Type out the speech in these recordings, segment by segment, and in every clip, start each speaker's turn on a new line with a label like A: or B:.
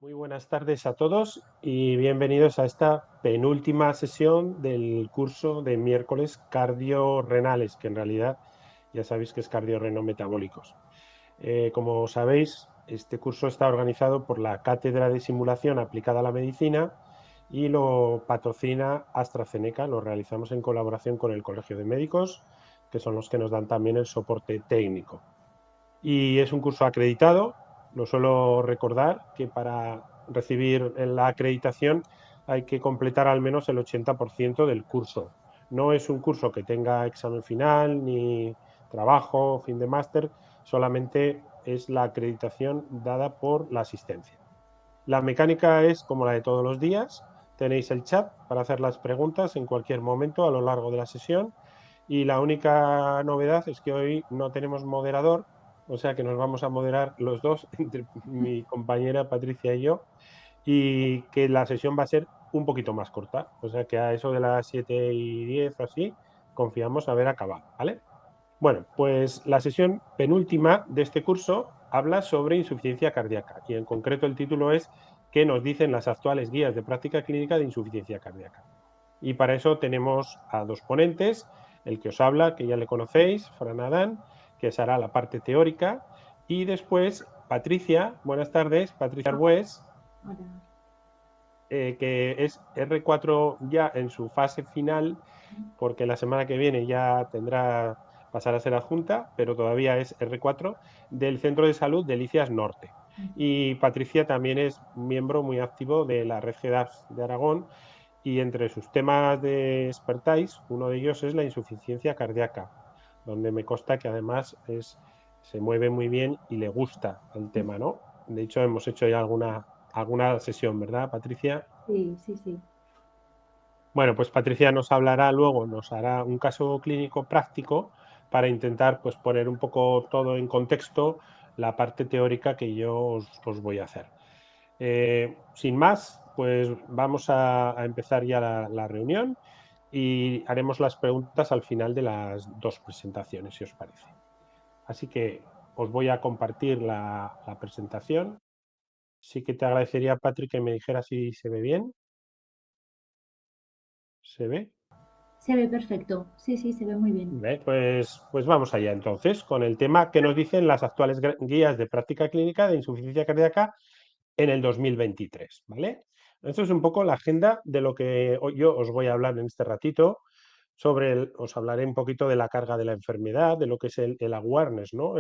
A: Muy buenas tardes a todos y bienvenidos a esta penúltima sesión del curso de miércoles cardiorrenales, que en realidad ya sabéis que es cardiorrenometabólicos. Como sabéis, este curso está organizado por la Cátedra de Simulación Aplicada a la Medicina y lo patrocina AstraZeneca. Lo realizamos en colaboración con el Colegio de Médicos, que son los que nos dan también el soporte técnico. Y es un curso acreditado. Lo suelo recordar que para recibir la acreditación hay que completar al menos el 80% del curso. No es un curso que tenga examen final ni trabajo, fin de máster, solamente es la acreditación dada por la asistencia. La mecánica es como la de todos los días. Tenéis el chat para hacer las preguntas en cualquier momento a lo largo de la sesión y la única novedad es que hoy no tenemos moderador, o sea que nos vamos a moderar los dos, entre mi compañera Patricia y yo, y que la sesión va a ser un poquito más corta, o sea que a eso de las 7:10 o así, confiamos haber acabado, ¿vale? Bueno, pues la sesión penúltima de este curso habla sobre insuficiencia cardíaca y en concreto el título es ¿qué nos dicen las actuales guías de práctica clínica de insuficiencia cardíaca? Y para eso tenemos a dos ponentes, el que os habla, que ya le conocéis, Fran Adán, que os hará la parte teórica, y después Patricia, buenas tardes, Patricia Arbués,
B: Hola.
A: que es R4 ya en su fase final, porque la semana que viene ya pasará a ser adjunta, pero todavía es R4 del Centro de Salud de Delicias Norte. Y Patricia también es miembro muy activo de la Red GEDAF de Aragón y entre sus temas de expertise, uno de ellos es la insuficiencia cardíaca, donde me consta que además se mueve muy bien y le gusta el tema, ¿no? De hecho, hemos hecho ya alguna sesión, ¿verdad, Patricia?
B: Sí, sí, sí.
A: Bueno, pues Patricia nos hablará luego, nos hará un caso clínico práctico para intentar pues, poner un poco todo en contexto la parte teórica que yo os voy a hacer. Sin más, pues vamos a empezar ya la reunión y haremos las preguntas al final de las dos presentaciones, si os parece. Así que os voy a compartir la presentación. Sí que te agradecería, Patrick, que me dijeras si se ve bien. ¿Se ve?
B: Se ve perfecto. Sí, sí, se ve muy bien.
A: Pues vamos allá entonces con el tema que nos dicen las actuales guías de práctica clínica de insuficiencia cardíaca en el 2023, ¿vale? Esto es un poco la agenda de lo que hoy yo os voy a hablar en este ratito. Os hablaré un poquito de la carga de la enfermedad, de lo que es el awareness, ¿no?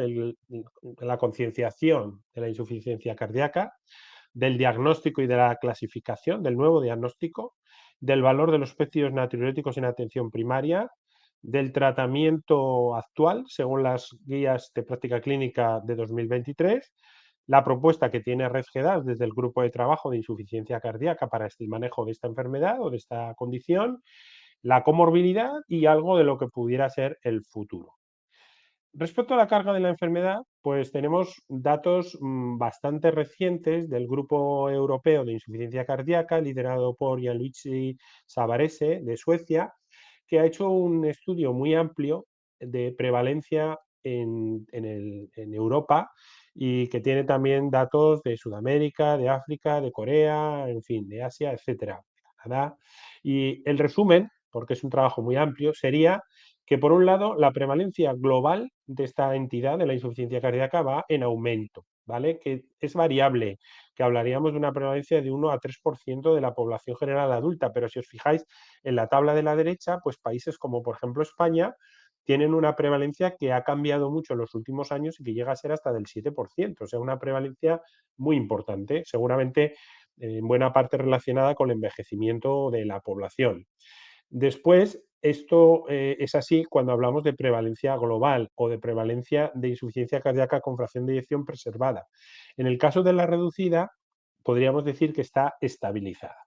A: La concienciación de la insuficiencia cardíaca, del diagnóstico y de la clasificación, del nuevo diagnóstico, del valor de los especios natriuréticos en atención primaria, del tratamiento actual según las guías de práctica clínica de 2023, la propuesta que tiene Red GEDAS desde el grupo de trabajo de insuficiencia cardíaca para el manejo de esta enfermedad o de esta condición, la comorbilidad y algo de lo que pudiera ser el futuro. Respecto a la carga de la enfermedad, pues tenemos datos bastante recientes del Grupo Europeo de Insuficiencia Cardíaca, liderado por Gianluigi Savarese, de Suecia, que ha hecho un estudio muy amplio de prevalencia en Europa y que tiene también datos de Sudamérica, de África, de Corea, en fin, de Asia, etcétera, de Canadá. Y el resumen, porque es un trabajo muy amplio, sería que por un lado la prevalencia global de esta entidad de la insuficiencia cardíaca va en aumento, ¿vale? Que es variable, que hablaríamos de una prevalencia de 1 a 3% de la población general adulta, pero si os fijáis en la tabla de la derecha, pues países como por ejemplo España tienen una prevalencia que ha cambiado mucho en los últimos años y que llega a ser hasta del 7%, o sea, una prevalencia muy importante, seguramente en buena parte relacionada con el envejecimiento de la población. Después, esto es así cuando hablamos de prevalencia global o de prevalencia de insuficiencia cardíaca con fracción de eyección preservada. En el caso de la reducida, podríamos decir que está estabilizada.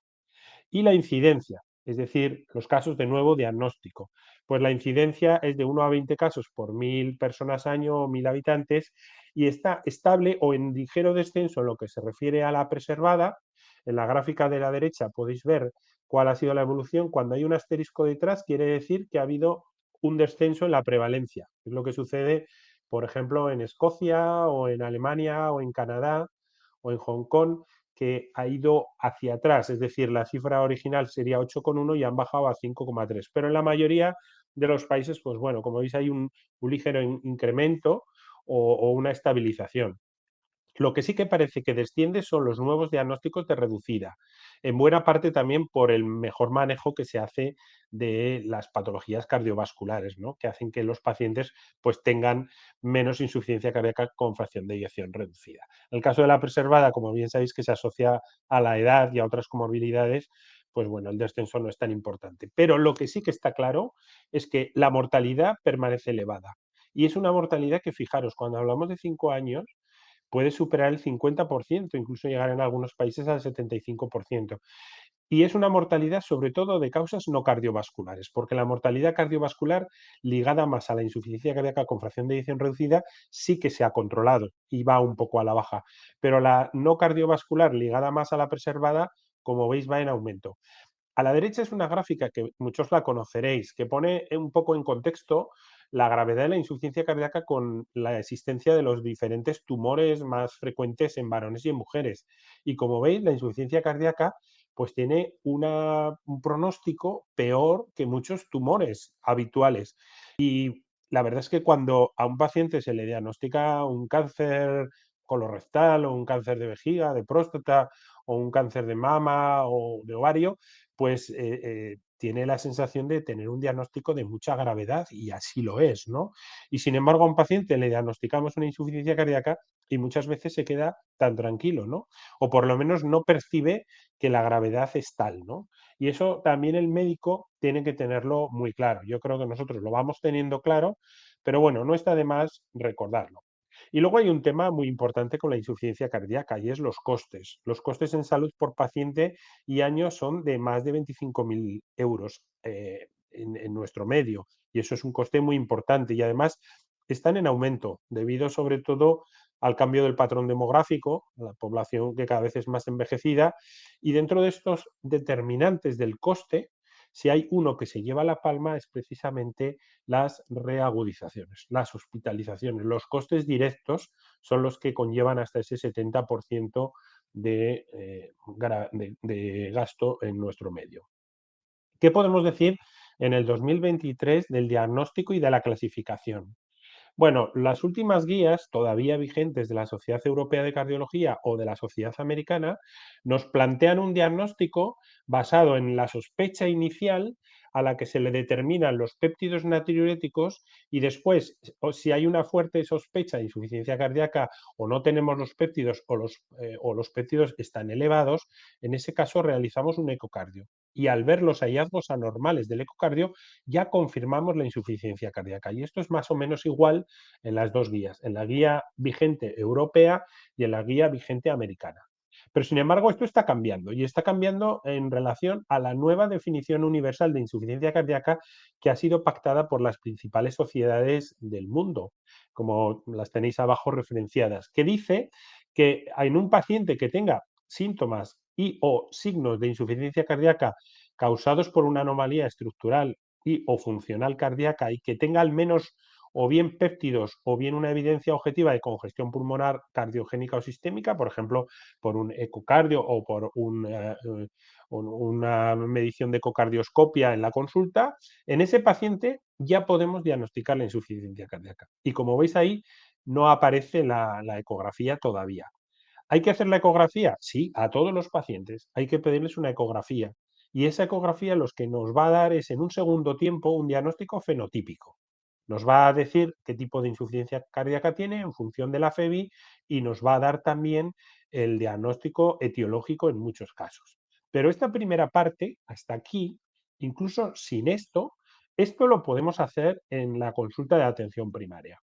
A: Y la incidencia, es decir, los casos de nuevo diagnóstico. Pues la incidencia es de 1 a 20 casos por 1.000 personas año o 1.000 habitantes y está estable o en ligero descenso en lo que se refiere a la preservada. En la gráfica de la derecha podéis ver cuál ha sido la evolución. Cuando hay un asterisco detrás quiere decir que ha habido un descenso en la prevalencia. Es lo que sucede, por ejemplo, en Escocia o en Alemania o en Canadá o en Hong Kong, que ha ido hacia atrás, es decir, la cifra original sería 8,1 y han bajado a 5,3. Pero en la mayoría de los países, pues bueno, como veis hay un ligero incremento o una estabilización. Lo que sí que parece que desciende son los nuevos diagnósticos de reducida, en buena parte también por el mejor manejo que se hace de las patologías cardiovasculares, ¿no? Que hacen que los pacientes pues, tengan menos insuficiencia cardíaca con fracción de eyección reducida. En el caso de la preservada, como bien sabéis, que se asocia a la edad y a otras comorbilidades, pues bueno, el descenso no es tan importante. Pero lo que sí que está claro es que la mortalidad permanece elevada. Y es una mortalidad que, fijaros, cuando hablamos de 5 años, puede superar el 50%, incluso llegar en algunos países al 75%. Y es una mortalidad sobre todo de causas no cardiovasculares, porque la mortalidad cardiovascular ligada más a la insuficiencia cardíaca con fracción de eyección reducida sí que se ha controlado y va un poco a la baja, pero la no cardiovascular ligada más a la preservada, como veis, va en aumento. A la derecha es una gráfica que muchos la conoceréis, que pone un poco en contexto la gravedad de la insuficiencia cardíaca con la existencia de los diferentes tumores más frecuentes en varones y en mujeres. Y como veis, la insuficiencia cardíaca pues tiene un pronóstico peor que muchos tumores habituales. Y la verdad es que cuando a un paciente se le diagnostica un cáncer colorectal o un cáncer de vejiga, de próstata o un cáncer de mama o de ovario, pues tiene la sensación de tener un diagnóstico de mucha gravedad y así lo es, ¿no? Y sin embargo a un paciente le diagnosticamos una insuficiencia cardíaca y muchas veces se queda tan tranquilo, ¿no? O por lo menos no percibe que la gravedad es tal, ¿no? Y eso también el médico tiene que tenerlo muy claro. Yo creo que nosotros lo vamos teniendo claro, pero bueno, no está de más recordarlo. Y luego hay un tema muy importante con la insuficiencia cardíaca y es los costes. Los costes en salud por paciente y año son de más de 25.000 euros en nuestro medio y eso es un coste muy importante y además están en aumento debido sobre todo al cambio del patrón demográfico, la población que cada vez es más envejecida y dentro de estos determinantes del coste, si hay uno que se lleva la palma es precisamente las reagudizaciones, las hospitalizaciones. Los costes directos son los que conllevan hasta ese 70% de gasto en nuestro medio. ¿Qué podemos decir en el 2023 del diagnóstico y de la clasificación? Bueno, las últimas guías todavía vigentes de la Sociedad Europea de Cardiología o de la Sociedad Americana nos plantean un diagnóstico basado en la sospecha inicial a la que se le determinan los péptidos natriuréticos y después, o si hay una fuerte sospecha de insuficiencia cardíaca o no tenemos los péptidos o los péptidos están elevados, en ese caso realizamos un ecocardio. Y al ver los hallazgos anormales del ecocardio, ya confirmamos la insuficiencia cardíaca. Y esto es más o menos igual en las dos guías, en la guía vigente europea y en la guía vigente americana. Pero sin embargo, esto está cambiando y está cambiando en relación a la nueva definición universal de insuficiencia cardíaca que ha sido pactada por las principales sociedades del mundo, como las tenéis abajo referenciadas, que dice que en un paciente que tenga síntomas y o signos de insuficiencia cardíaca causados por una anomalía estructural y o funcional cardíaca y que tenga al menos o bien péptidos o bien una evidencia objetiva de congestión pulmonar cardiogénica o sistémica, por ejemplo, por un ecocardio o por una medición de ecocardioscopia en la consulta, en ese paciente ya podemos diagnosticar la insuficiencia cardíaca. Y como veis ahí, no aparece la ecografía todavía. ¿Hay que hacer la ecografía? Sí, a todos los pacientes hay que pedirles una ecografía. Y esa ecografía lo que nos va a dar es en un segundo tiempo un diagnóstico fenotípico. Nos va a decir qué tipo de insuficiencia cardíaca tiene en función de la FEBI y nos va a dar también el diagnóstico etiológico en muchos casos. Pero esta primera parte, hasta aquí, incluso sin esto lo podemos hacer en la consulta de atención primaria.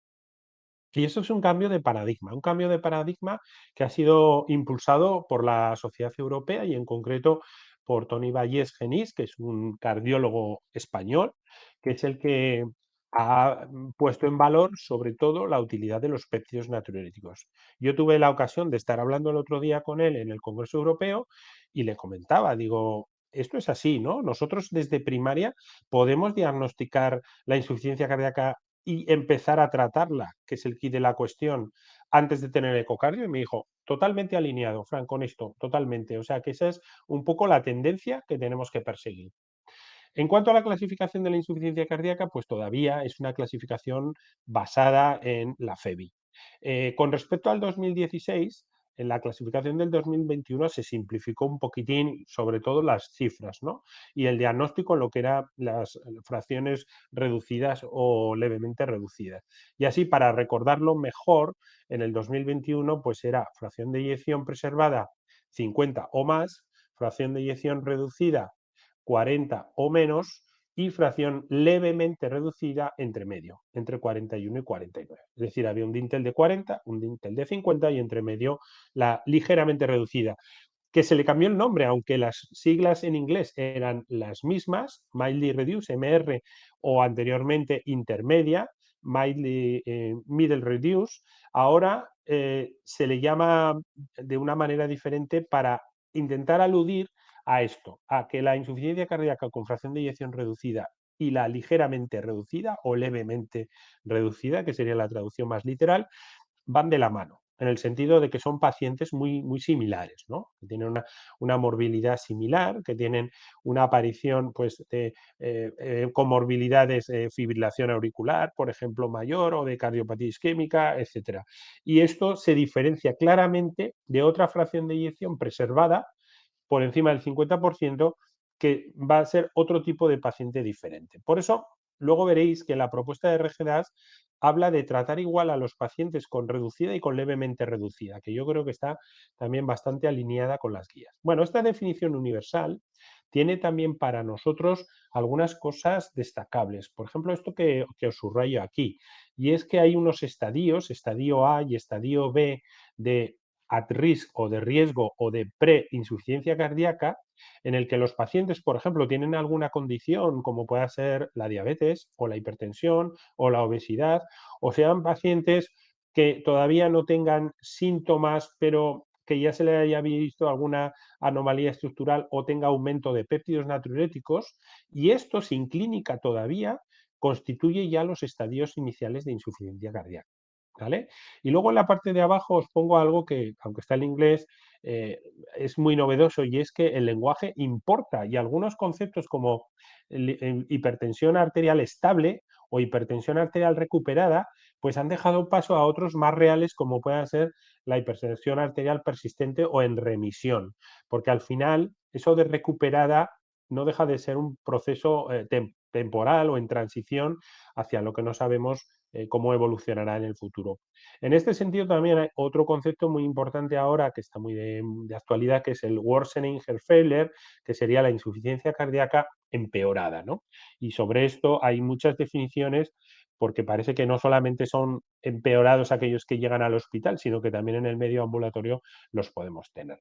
A: Y eso es un cambio de paradigma que ha sido impulsado por la Sociedad Europea y en concreto por Tony Vallès Genís, que es un cardiólogo español, que es el que ha puesto en valor sobre todo la utilidad de los péptidos natriuréticos. Yo tuve la ocasión de estar hablando el otro día con él en el Congreso Europeo y le comentaba, digo, esto es así, ¿no? Nosotros desde primaria podemos diagnosticar la insuficiencia cardíaca y empezar a tratarla, que es el quid de la cuestión, antes de tener ecocardio. Y me dijo, totalmente alineado, Fran, con esto, totalmente. O sea, que esa es un poco la tendencia que tenemos que perseguir. En cuanto a la clasificación de la insuficiencia cardíaca, pues todavía es una clasificación basada en la FEBI. Con respecto al 2016, en la clasificación del 2021 se simplificó un poquitín, sobre todo las cifras, ¿no? Y el diagnóstico en lo que eran las fracciones reducidas o levemente reducidas. Y así, para recordarlo mejor, en el 2021 pues era fracción de eyección preservada 50 o más, fracción de eyección reducida 40 o menos y fracción levemente reducida entre medio, entre 41 y 49. Es decir, había un dintel de 40, un dintel de 50 y entre medio la ligeramente reducida, que se le cambió el nombre, aunque las siglas en inglés eran las mismas, mildly reduced, MR, o anteriormente intermedia, mildly middle reduced, ahora se le llama de una manera diferente para intentar aludir a esto, a que la insuficiencia cardíaca con fracción de eyección reducida y la ligeramente reducida o levemente reducida, que sería la traducción más literal, van de la mano, en el sentido de que son pacientes muy, muy similares, ¿no? Que tienen una morbilidad similar, que tienen una aparición pues, de comorbilidades, fibrilación auricular, por ejemplo, mayor, o de cardiopatía isquémica, etcétera. Y esto se diferencia claramente de otra fracción de eyección preservada por encima del 50%, que va a ser otro tipo de paciente diferente. Por eso, luego veréis que la propuesta de RGDAS habla de tratar igual a los pacientes con reducida y con levemente reducida, que yo creo que está también bastante alineada con las guías. Bueno, esta definición universal tiene también para nosotros algunas cosas destacables. Por ejemplo, esto que os subrayo aquí, y es que hay unos estadios, estadio A y estadio B, de at risk o de riesgo o de preinsuficiencia cardíaca, en el que los pacientes, por ejemplo, tienen alguna condición como pueda ser la diabetes o la hipertensión o la obesidad, o sean pacientes que todavía no tengan síntomas, pero que ya se le haya visto alguna anomalía estructural o tenga aumento de péptidos natriuréticos, y esto sin clínica todavía constituye ya los estadios iniciales de insuficiencia cardíaca. ¿Vale? Y luego en la parte de abajo os pongo algo que, aunque está en inglés, eh, es muy novedoso, y es que el lenguaje importa, y algunos conceptos como hipertensión arterial estable o hipertensión arterial recuperada, pues han dejado paso a otros más reales, como pueda ser la hipertensión arterial persistente o en remisión, porque al final eso de recuperada no deja de ser un proceso temporal o en transición hacia lo que no sabemos cómo evolucionará en el futuro. En este sentido, también hay otro concepto muy importante ahora, que está muy de actualidad, que es el worsening heart failure, que sería la insuficiencia cardíaca empeorada, ¿no? Y sobre esto hay muchas definiciones, porque parece que no solamente son empeorados aquellos que llegan al hospital, sino que también en el medio ambulatorio los podemos tener.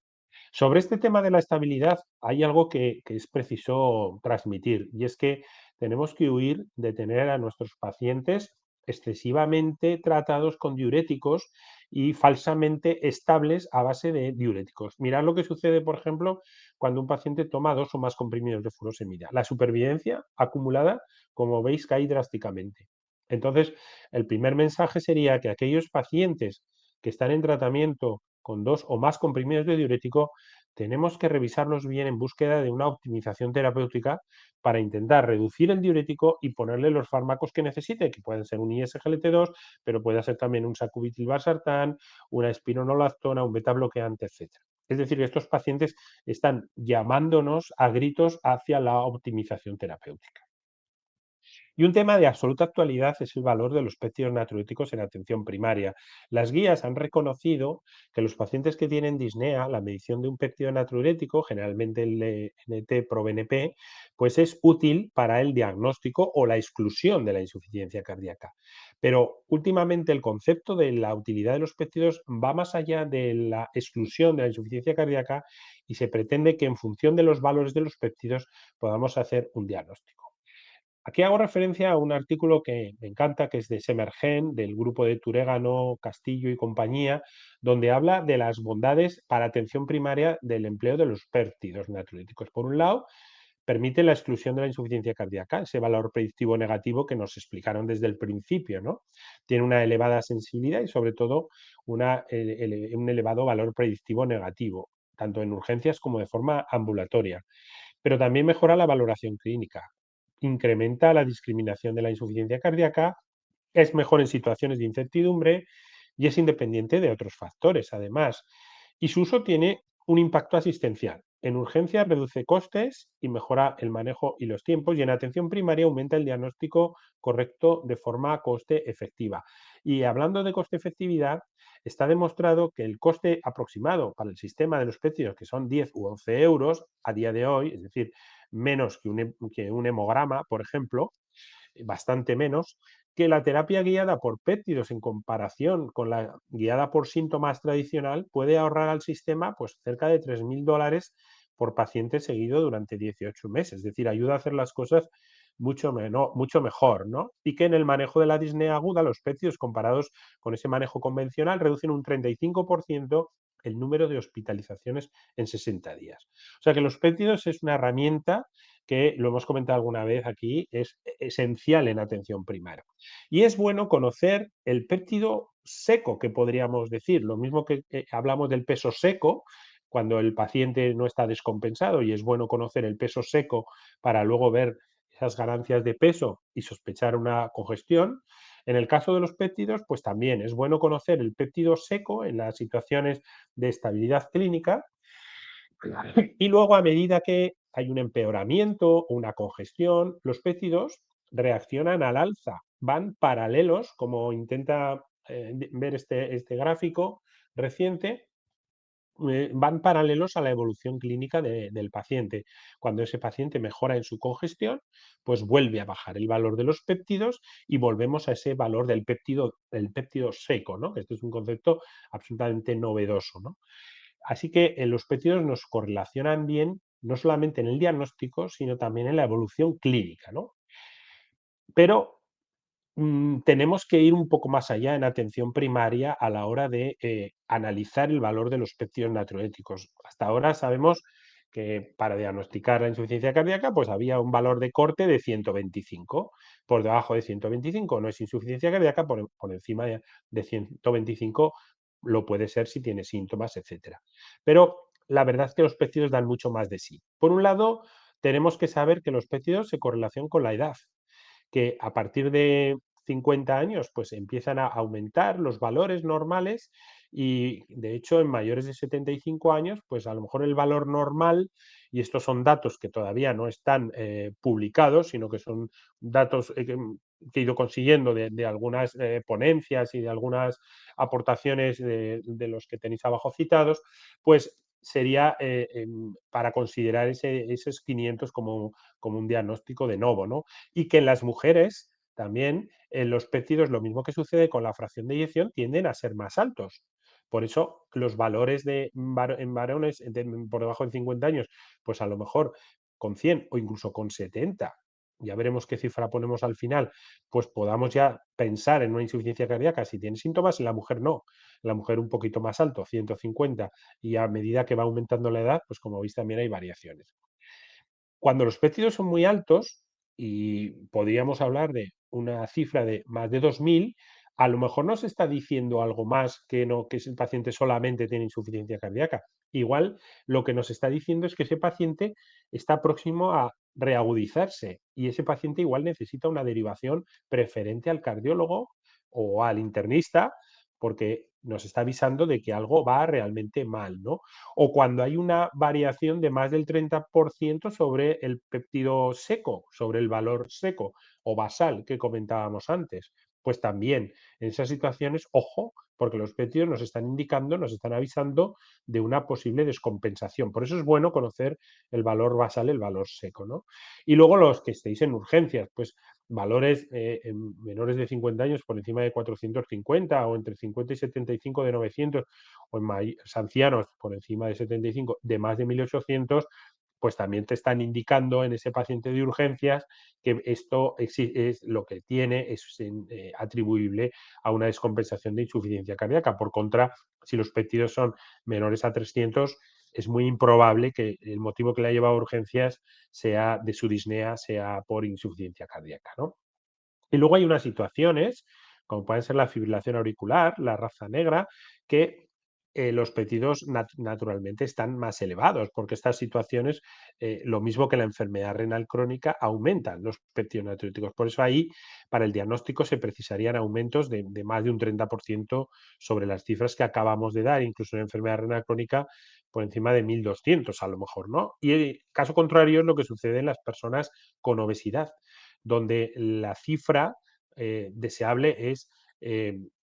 A: Sobre este tema de la estabilidad hay algo que es preciso transmitir, y es que tenemos que huir de tener a nuestros pacientes excesivamente tratados con diuréticos y falsamente estables a base de diuréticos. Mirad lo que sucede, por ejemplo, cuando un paciente toma 2 o más comprimidos de furosemida. La supervivencia acumulada, como veis, cae drásticamente. Entonces, el primer mensaje sería que aquellos pacientes que están en tratamiento con 2 o más comprimidos de diurético, tenemos que revisarlos bien en búsqueda de una optimización terapéutica para intentar reducir el diurético y ponerle los fármacos que necesite, que pueden ser un ISGLT2, pero puede ser también un sacubitril/valsartán, una espironolactona, un beta-bloqueante, etcétera. Es decir, que estos pacientes están llamándonos a gritos hacia la optimización terapéutica. Y un tema de absoluta actualidad es el valor de los péptidos natriuréticos en atención primaria. Las guías han reconocido que los pacientes que tienen disnea, la medición de un péptido natriurético, generalmente el NT-proBNP, pues es útil para el diagnóstico o la exclusión de la insuficiencia cardíaca. Pero últimamente el concepto de la utilidad de los péptidos va más allá de la exclusión de la insuficiencia cardíaca, y se pretende que en función de los valores de los péptidos podamos hacer un diagnóstico. Aquí hago referencia a un artículo que me encanta, que es de Semergen, del grupo de Turégano, Castillo y compañía, donde habla de las bondades para atención primaria del empleo de los péptidos natriuréticos. Por un lado, permite la exclusión de la insuficiencia cardíaca, ese valor predictivo negativo que nos explicaron desde el principio, ¿no? Tiene una elevada sensibilidad y sobre todo un elevado valor predictivo negativo, tanto en urgencias como de forma ambulatoria. Pero también mejora la valoración clínica, incrementa la discriminación de la insuficiencia cardíaca, es mejor en situaciones de incertidumbre y es independiente de otros factores, además. Y su uso tiene un impacto asistencial. En urgencias reduce costes y mejora el manejo y los tiempos, y en atención primaria aumenta el diagnóstico correcto de forma coste efectiva. Y hablando de coste efectividad, está demostrado que el coste aproximado para el sistema de los péptidos, que son 10 u 11 euros a día de hoy, es decir, menos que un hemograma, por ejemplo, bastante menos, que la terapia guiada por péptidos en comparación con la guiada por síntomas tradicional puede ahorrar al sistema pues cerca de $3.000 por paciente seguido durante 18 meses. Es decir, ayuda a hacer las cosas mucho mejor, ¿no? Y que en el manejo de la disnea aguda, los péptidos comparados con ese manejo convencional reducen un 35% el número de hospitalizaciones en 60 días. O sea que los péptidos es una herramienta que, lo hemos comentado alguna vez aquí, es esencial en atención primaria. Y es bueno conocer el péptido seco, que podríamos decir, lo mismo que hablamos del peso seco, cuando el paciente no está descompensado, y es bueno conocer el peso seco para luego ver esas ganancias de peso y sospechar una congestión. En el caso de los péptidos, pues también es bueno conocer el péptido seco en las situaciones de estabilidad clínica. Y luego, a medida que hay un empeoramiento o una congestión, los péptidos reaccionan al alza, van paralelos, como intenta ver este gráfico reciente, van paralelos a la evolución clínica del paciente. Cuando ese paciente mejora en su congestión, pues vuelve a bajar el valor de los péptidos y volvemos a ese valor del péptido seco, ¿no? Este es un concepto absolutamente novedoso, ¿no? Así que los péptidos nos correlacionan bien, no solamente en el diagnóstico, sino también en la evolución clínica, ¿no? Pero tenemos que ir un poco más allá en atención primaria a la hora de analizar el valor de los péptidos natriuréticos. Hasta ahora sabemos que para diagnosticar la insuficiencia cardíaca, pues había un valor de corte de 125. Por debajo de 125 no es insuficiencia cardíaca, por encima de 125 lo puede ser si tiene síntomas, etcétera. Pero la verdad es que los péptidos dan mucho más de sí. Por un lado, tenemos que saber que los péptidos se correlacionan con la edad, que a partir de 50 años pues empiezan a aumentar los valores normales, y de hecho en mayores de 75 años pues a lo mejor el valor normal, y estos son datos que todavía no están publicados, sino que son datos que he ido consiguiendo de algunas ponencias y de algunas aportaciones de los que tenéis abajo citados, pues sería para considerar esos 500 como un diagnóstico de novo, ¿no? Y que en las mujeres también los péptidos, lo mismo que sucede con la fracción de eyección, tienden a ser más altos. Por eso los valores en varones por debajo de 50 años, pues a lo mejor con 100 o incluso con 70, ya veremos qué cifra ponemos al final, pues podamos ya pensar en una insuficiencia cardíaca si tiene síntomas, y la mujer no. La mujer un poquito más alto, 150, y a medida que va aumentando la edad, pues como veis también hay variaciones. Cuando los péptidos son muy altos, y podríamos hablar de una cifra de más de 2.000, a lo mejor nos está diciendo algo más que no que ese paciente solamente tiene insuficiencia cardíaca. Igual lo que nos está diciendo es que ese paciente está próximo a reagudizarse, y ese paciente igual necesita una derivación preferente al cardiólogo o al internista, porque nos está avisando de que algo va realmente mal, ¿no? O cuando hay una variación de más del 30% sobre el péptido seco, sobre el valor seco o basal que comentábamos antes. Pues también en esas situaciones, ojo, porque los péptidos nos están indicando, nos están avisando de una posible descompensación. Por eso es bueno conocer el valor basal, el valor seco, ¿no? Y luego los que estéis en urgencias, pues valores en menores de 50 años por encima de 450, o entre 50 y 75 de 900, o en ancianos por encima de 75 de más de 1.800, pues también te están indicando en ese paciente de urgencias que esto es lo que tiene, es atribuible a una descompensación de insuficiencia cardíaca. Por contra, si los péptidos son menores a 300, es muy improbable que el motivo que le ha llevado a urgencias sea de su disnea, sea por insuficiencia cardíaca, ¿no? Y luego hay unas situaciones, como pueden ser la fibrilación auricular, la raza negra, que los péptidos naturalmente están más elevados, porque estas situaciones, lo mismo que la enfermedad renal crónica, aumentan los péptidos natriúticos. Por eso ahí, para el diagnóstico, se precisarían aumentos de más de un 30% sobre las cifras que acabamos de dar, incluso en enfermedad renal crónica por encima de 1.200 a lo mejor, ¿no? Y el caso contrario es lo que sucede en las personas con obesidad, donde la cifra deseable es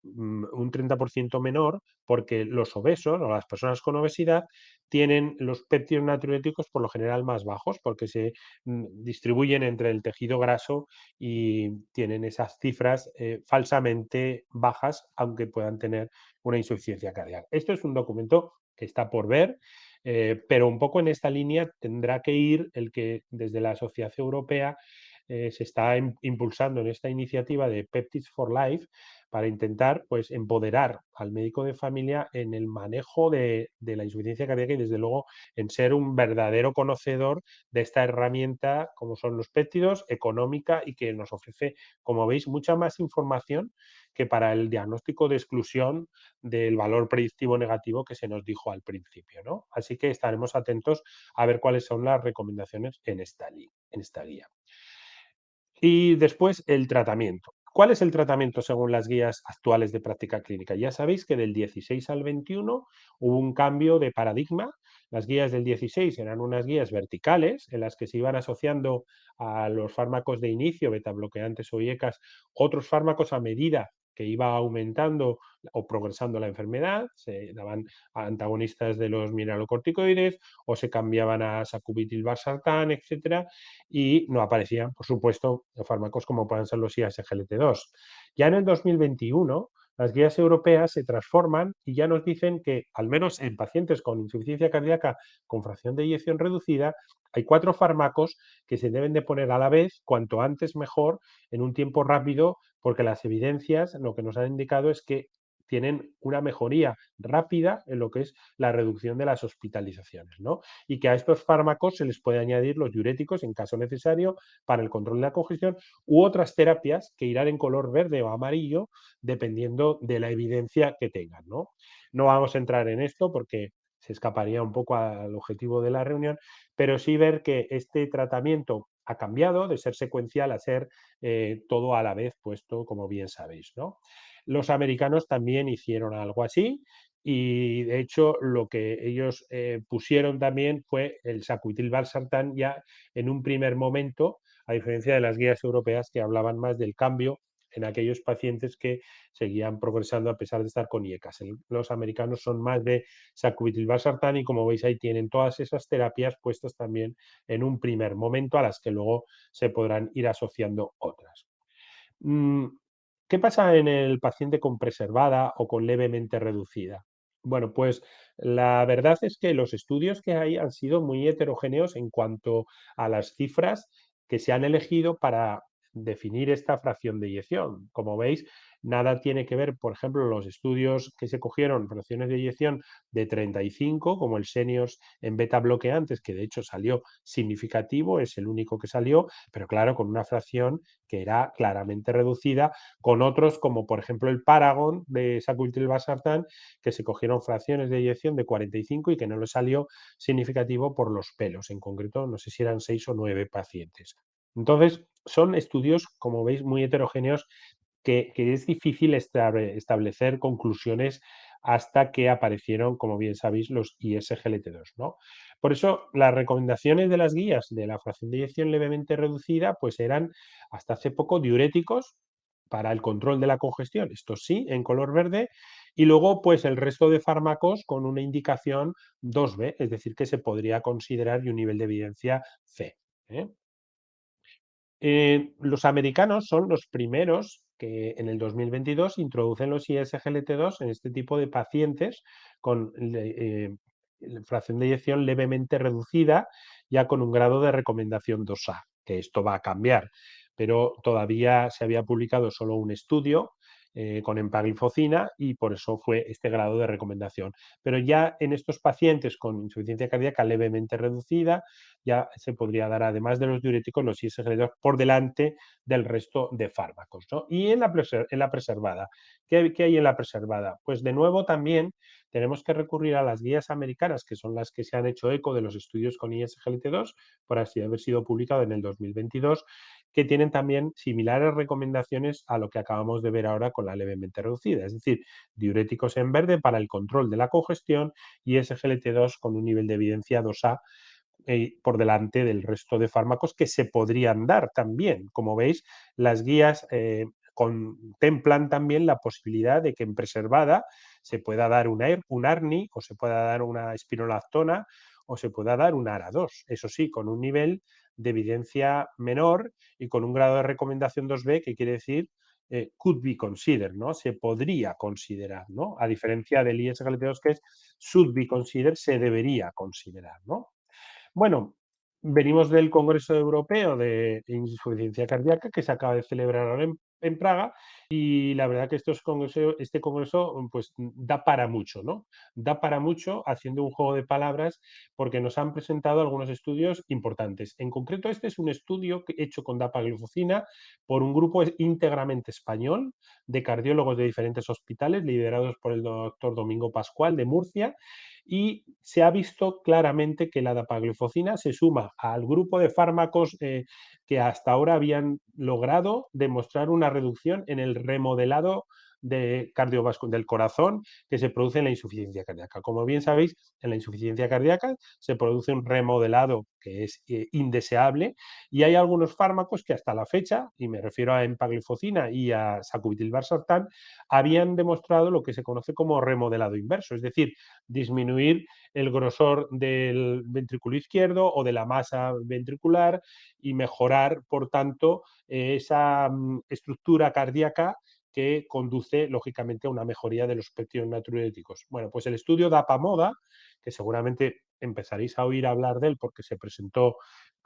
A: un 30% menor, porque los obesos o las personas con obesidad tienen los péptidos natriuréticos por lo general más bajos, porque se distribuyen entre el tejido graso y tienen esas cifras falsamente bajas, aunque puedan tener una insuficiencia cardíaca. Esto es un documento que está por ver, pero un poco en esta línea tendrá que ir el que desde la Sociedad Europea se está impulsando en esta iniciativa de Peptides for Life para intentar pues, empoderar al médico de familia en el manejo de la insuficiencia cardíaca y desde luego en ser un verdadero conocedor de esta herramienta como son los péptidos, económica y que nos ofrece, como veis, mucha más información que para el diagnóstico de exclusión del valor predictivo negativo que se nos dijo al principio, ¿no? Así que estaremos atentos a ver cuáles son las recomendaciones en esta guía. Y después el tratamiento. ¿Cuál es el tratamiento según las guías actuales de práctica clínica? Ya sabéis que del 16 al 21 hubo un cambio de paradigma. Las guías del 16 eran unas guías verticales en las que se iban asociando a los fármacos de inicio, betabloqueantes o IECAS, otros fármacos a medida que iba aumentando o progresando la enfermedad. Se daban antagonistas de los mineralocorticoides o se cambiaban a sacubitril/valsartán, etcétera, y no aparecían, por supuesto, fármacos como puedan ser los ISGLT2. Ya en el 2021, las guías europeas se transforman y ya nos dicen que, al menos en pacientes con insuficiencia cardíaca con fracción de eyección reducida, hay 4 fármacos que se deben de poner a la vez, cuanto antes mejor, en un tiempo rápido, porque las evidencias lo que nos han indicado es que tienen una mejoría rápida en lo que es la reducción de las hospitalizaciones, ¿no? Y que a estos fármacos se les puede añadir los diuréticos en caso necesario para el control de la congestión u otras terapias que irán en color verde o amarillo dependiendo de la evidencia que tengan, ¿no? No vamos a entrar en esto porque se escaparía un poco al objetivo de la reunión, pero sí ver que este tratamiento ha cambiado de ser secuencial a ser todo a la vez puesto, como bien sabéis, ¿no? Los americanos también hicieron algo así y de hecho lo que ellos pusieron también fue el sacubitril/valsartán ya en un primer momento, a diferencia de las guías europeas que hablaban más del cambio en aquellos pacientes que seguían progresando a pesar de estar con IECAS. Los americanos son más de sacubitril/valsartán y como veis ahí tienen todas esas terapias puestas también en un primer momento a las que luego se podrán ir asociando otras. Mm, ¿Qué pasa en el paciente con preservada o con levemente reducida? Bueno, pues la verdad es que los estudios que hay han sido muy heterogéneos en cuanto a las cifras que se han elegido para definir esta fracción de eyección. Como veis, nada tiene que ver, por ejemplo, los estudios que se cogieron fracciones de eyección de 35, como el Seniors en beta bloqueantes, que de hecho salió significativo, es el único que salió, pero claro, con una fracción que era claramente reducida, con otros como por ejemplo el Paragon de sacubitril/valsartán, que se cogieron fracciones de eyección de 45 y que no le salió significativo por los pelos, en concreto no sé si eran 6 o 9 pacientes. Entonces, son estudios, como veis, muy heterogéneos que es difícil establecer conclusiones hasta que aparecieron, como bien sabéis, los ISGLT2, ¿no? Por eso, las recomendaciones de las guías de la fracción de eyección levemente reducida, pues eran hasta hace poco diuréticos para el control de la congestión, esto sí, en color verde, y luego pues el resto de fármacos con una indicación 2B, es decir, que se podría considerar y un nivel de evidencia C. ¿Eh? Los americanos son los primeros que en el 2022 introducen los ISGLT2 en este tipo de pacientes con fracción de eyección levemente reducida, ya con un grado de recomendación 2A, que esto va a cambiar, pero todavía se había publicado solo un estudio con empagliflozina y por eso fue este grado de recomendación. Pero ya en estos pacientes con insuficiencia cardíaca levemente reducida, ya se podría dar, además de los diuréticos, los ISGLT2 por delante del resto de fármacos, ¿no? Y en la preservada, ¿qué hay en la preservada? Pues de nuevo también tenemos que recurrir a las guías americanas, que son las que se han hecho eco de los estudios con ISGLT2, por así haber sido publicado en el 2022, que tienen también similares recomendaciones a lo que acabamos de ver ahora con la levemente reducida, es decir, diuréticos en verde para el control de la congestión y SGLT2 con un nivel de evidencia 2A por delante del resto de fármacos que se podrían dar también. Como veis, las guías contemplan también la posibilidad de que en preservada se pueda dar un ARNI o se pueda dar una espironolactona o se pueda dar un ARA2. Eso sí, con un nivel de evidencia menor y con un grado de recomendación 2B, que quiere decir could be considered, ¿no? Se podría considerar, ¿no? A diferencia del ISGLT2 que es should be considered, se debería considerar, ¿no? Bueno, venimos del Congreso Europeo de Insuficiencia Cardíaca que se acaba de celebrar ahora en Praga y la verdad que este congreso pues da para mucho, ¿no? Da para mucho haciendo un juego de palabras porque nos han presentado algunos estudios importantes. En concreto, este es un estudio hecho con dapagliflozina por un grupo íntegramente español de cardiólogos de diferentes hospitales liderados por el doctor Domingo Pascual de Murcia y se ha visto claramente que la dapagliflozina se suma al grupo de fármacos que hasta ahora habían logrado demostrar una reducción en el remodelado del corazón que se produce en la insuficiencia cardíaca. Como bien sabéis, en la insuficiencia cardíaca se produce un remodelado que es indeseable y hay algunos fármacos que hasta la fecha, y me refiero a empagliflozina y a sacubitril/valsartán, habían demostrado lo que se conoce como remodelado inverso, es decir, disminuir el grosor del ventrículo izquierdo o de la masa ventricular y mejorar, por tanto, esa estructura cardíaca que conduce, lógicamente, a una mejoría de los péptidos natriuréticos. Bueno, pues el estudio DAPA-MODA, que seguramente empezaréis a oír hablar de él porque se presentó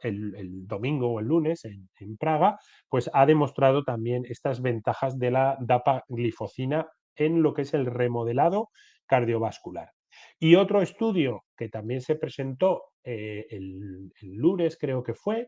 A: el domingo o el lunes en Praga, pues ha demostrado también estas ventajas de la dapagliflozina en lo que es el remodelado cardiovascular. Y otro estudio que también se presentó el lunes, creo que fue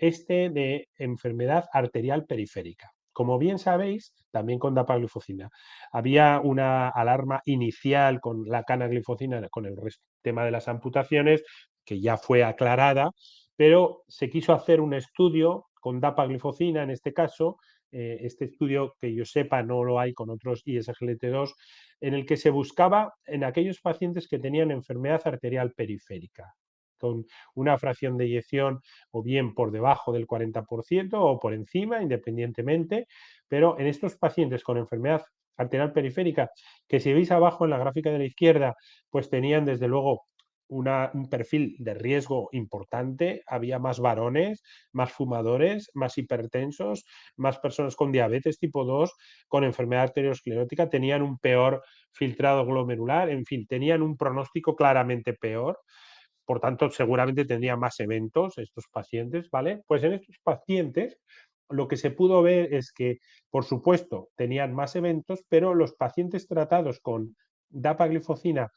A: este de enfermedad arterial periférica. Como bien sabéis, también con dapagliflozina, había una alarma inicial con la canagliflozina, con el tema de las amputaciones, que ya fue aclarada, pero se quiso hacer un estudio con dapagliflozina, en este caso, este estudio que yo sepa no lo hay con otros ISGLT2, en el que se buscaba en aquellos pacientes que tenían enfermedad arterial periférica, con una fracción de eyección o bien por debajo del 40% o por encima, independientemente, pero en estos pacientes con enfermedad arterial periférica, que si veis abajo en la gráfica de la izquierda, pues tenían desde luego un perfil de riesgo importante, había más varones, más fumadores, más hipertensos, más personas con diabetes tipo 2, con enfermedad arteriosclerótica, tenían un peor filtrado glomerular, en fin, tenían un pronóstico claramente peor, por tanto, seguramente tendrían más eventos estos pacientes, ¿vale? Pues en estos pacientes lo que se pudo ver es que, por supuesto, tenían más eventos, pero los pacientes tratados con dapagliflozina,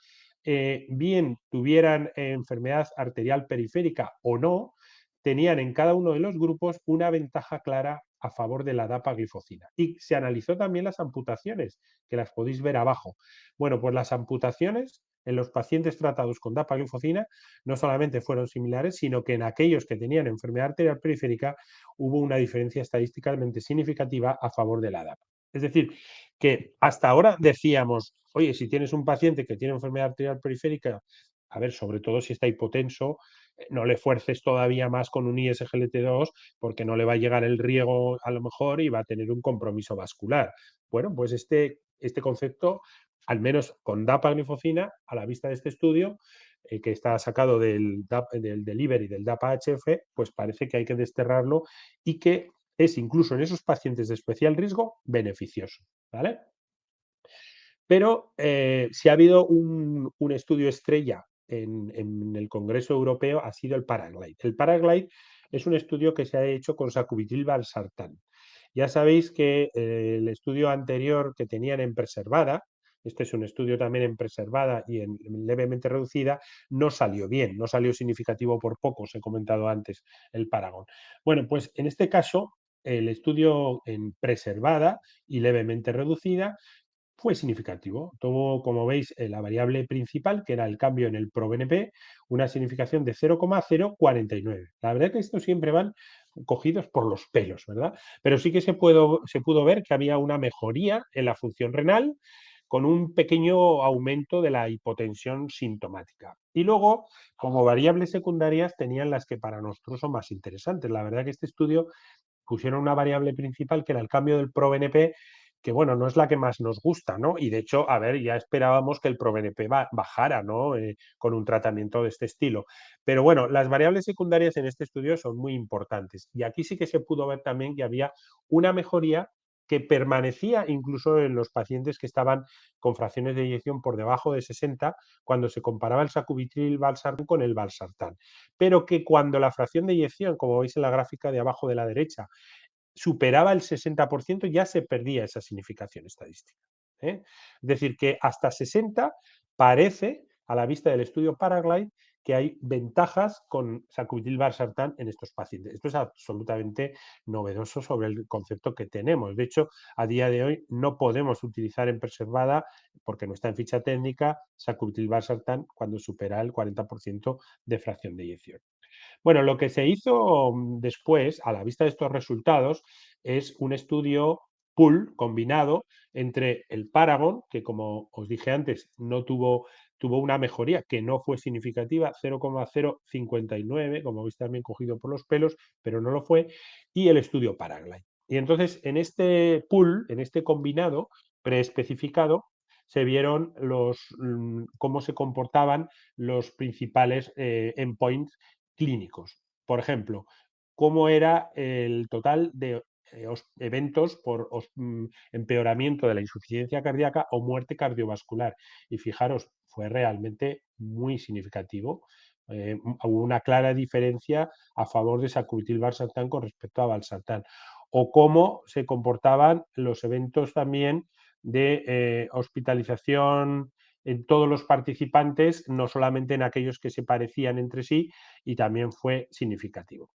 A: bien tuvieran enfermedad arterial periférica o no, tenían en cada uno de los grupos una ventaja clara a favor de la dapagliflozina. Y se analizó también las amputaciones, que las podéis ver abajo. Bueno, pues las amputaciones en los pacientes tratados con dapagliflozina no solamente fueron similares, sino que en aquellos que tenían enfermedad arterial periférica hubo una diferencia estadísticamente significativa a favor de la DAPA. Es decir, que hasta ahora decíamos, oye, si tienes un paciente que tiene enfermedad arterial periférica, a ver, sobre todo si está hipotenso, no le fuerces todavía más con un ISGLT2 porque no le va a llegar el riego a lo mejor y va a tener un compromiso vascular. Bueno, pues este concepto, al menos con dapagliflozina, a la vista de este estudio, que está sacado del delivery del DAPA-HF, pues parece que hay que desterrarlo y que es incluso en esos pacientes de especial riesgo beneficioso, ¿vale? Pero si ha habido un estudio estrella en el Congreso Europeo, ha sido el Paraglide. El Paraglide es un estudio que se ha hecho con sacubitril/valsartán. Ya sabéis que el estudio anterior que tenían en preservada, este es un estudio también en preservada y en levemente reducida, no salió bien, no salió significativo por poco, os he comentado antes el Paragon. Bueno, pues en este caso, el estudio en preservada y levemente reducida fue significativo. Tuvo, como veis, la variable principal, que era el cambio en el ProBNP, una significación de 0,049. La verdad que estos siempre van cogidos por los pelos, ¿verdad? Pero sí que se pudo ver que había una mejoría en la función renal con un pequeño aumento de la hipotensión sintomática. Y luego, como variables secundarias, tenían las que para nosotros son más interesantes. La verdad que este estudio pusieron una variable principal que era el cambio del ProBNP, que bueno, no es la que más nos gusta, ¿no? Y de hecho, a ver, ya esperábamos que el ProBNP bajara, ¿no? Con un tratamiento de este estilo. Pero bueno, las variables secundarias en este estudio son muy importantes. Y aquí sí que se pudo ver también que había una mejoría que permanecía incluso en los pacientes que estaban con fracciones de eyección por debajo de 60 cuando se comparaba el sacubitril valsartán con el valsartán. Pero que cuando la fracción de eyección, como veis en la gráfica de abajo de la derecha, superaba el 60%, ya se perdía esa significación estadística. ¿Eh? Es decir, que hasta 60 parece, a la vista del estudio Paraglide, que hay ventajas con sacubitril/valsartán en estos pacientes. Esto es absolutamente novedoso sobre el concepto que tenemos. De hecho, a día de hoy no podemos utilizar en preservada, porque no está en ficha técnica, sacubitril/valsartán cuando supera el 40% de fracción de eyección. Bueno, lo que se hizo después, a la vista de estos resultados, es un estudio pool combinado entre el Paragon, que como os dije antes, no tuvo una mejoría que no fue significativa, 0,059, como veis también cogido por los pelos, pero no lo fue, y el estudio Paraglide. Y entonces, en este pool, en este combinado preespecificado, se vieron cómo se comportaban los principales endpoints clínicos. Por ejemplo, cómo era el total de eventos por empeoramiento de la insuficiencia cardíaca o muerte cardiovascular. Y fijaros, fue realmente muy significativo. Hubo una clara diferencia a favor de sacubitril/valsartán con respecto a valsartán. O cómo se comportaban los eventos también de hospitalización en todos los participantes, no solamente en aquellos que se parecían entre sí, y también fue significativo.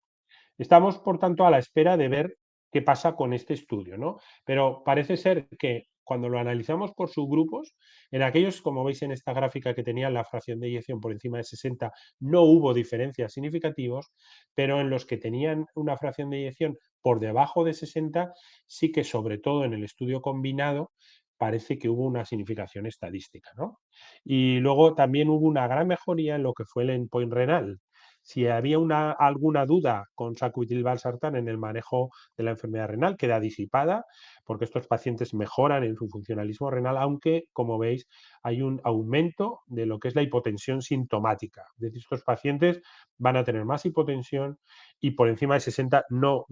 A: Estamos, por tanto, a la espera de ver qué pasa con este estudio, ¿no? Pero parece ser que cuando lo analizamos por subgrupos, en aquellos, como veis en esta gráfica, que tenían la fracción de eyección por encima de 60, no hubo diferencias significativas, pero en los que tenían una fracción de eyección por debajo de 60, sí que sobre todo en el estudio combinado, parece que hubo una significación estadística, ¿no? Y luego también hubo una gran mejoría en lo que fue el endpoint renal. Si había alguna duda con sacubitril/valsartán en el manejo de la enfermedad renal, queda disipada, porque estos pacientes mejoran en su funcionalismo renal, aunque, como veis, hay un aumento de lo que es la hipotensión sintomática. Es decir, estos pacientes van a tener más hipotensión y por encima de 60 no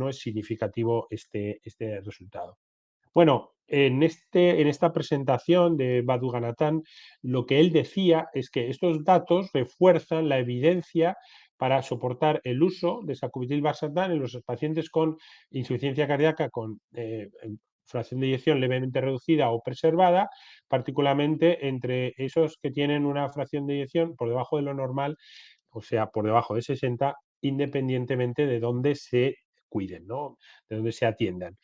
A: es significativo este resultado. Bueno, en esta presentación de Badu Ganatán, lo que él decía es que estos datos refuerzan la evidencia para soportar el uso de sacubitril/valsartán en los pacientes con insuficiencia cardíaca con fracción de eyección levemente reducida o preservada, particularmente entre esos que tienen una fracción de eyección por debajo de lo normal, o sea, por debajo de 60, independientemente de dónde se cuiden, ¿no? De dónde se atiendan.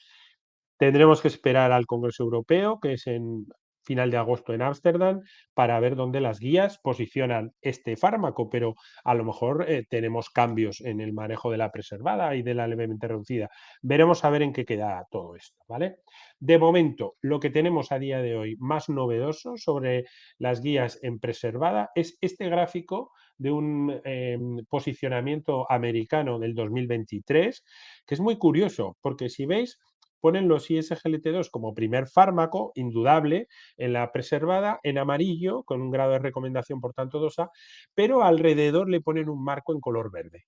A: Tendremos que esperar al Congreso Europeo, que es en final de agosto en Ámsterdam, para ver dónde las guías posicionan este fármaco, pero a lo mejor tenemos cambios en el manejo de la preservada y de la levemente reducida. Veremos a ver en qué queda todo esto, ¿vale? De momento, lo que tenemos a día de hoy más novedoso sobre las guías en preservada es este gráfico de un posicionamiento americano del 2023, que es muy curioso, porque si veis, ponen los ISGLT2 como primer fármaco, indudable, en la preservada, en amarillo, con un grado de recomendación por tanto 2A, pero alrededor le ponen un marco en color verde,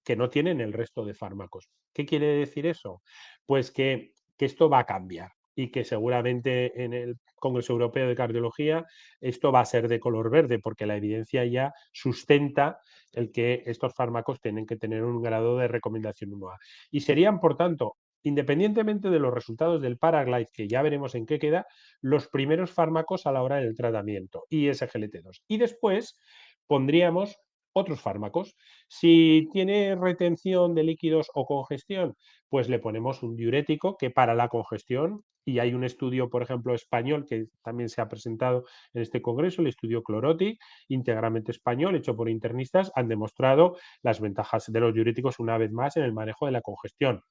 A: que no tienen el resto de fármacos. ¿Qué quiere decir eso? Pues que esto va a cambiar y que seguramente en el Congreso Europeo de Cardiología esto va a ser de color verde, porque la evidencia ya sustenta el que estos fármacos tienen que tener un grado de recomendación 1A. Y serían, por tanto, independientemente de los resultados del Paraglide, que ya veremos en qué queda, los primeros fármacos a la hora del tratamiento, ISGLT2. Y después pondríamos otros fármacos. Si tiene retención de líquidos o congestión, pues le ponemos un diurético que para la congestión, y hay un estudio, por ejemplo, español que también se ha presentado en este congreso, el estudio Clorotic, íntegramente español, hecho por internistas, han demostrado las ventajas de los diuréticos una vez más en el manejo de la congestión.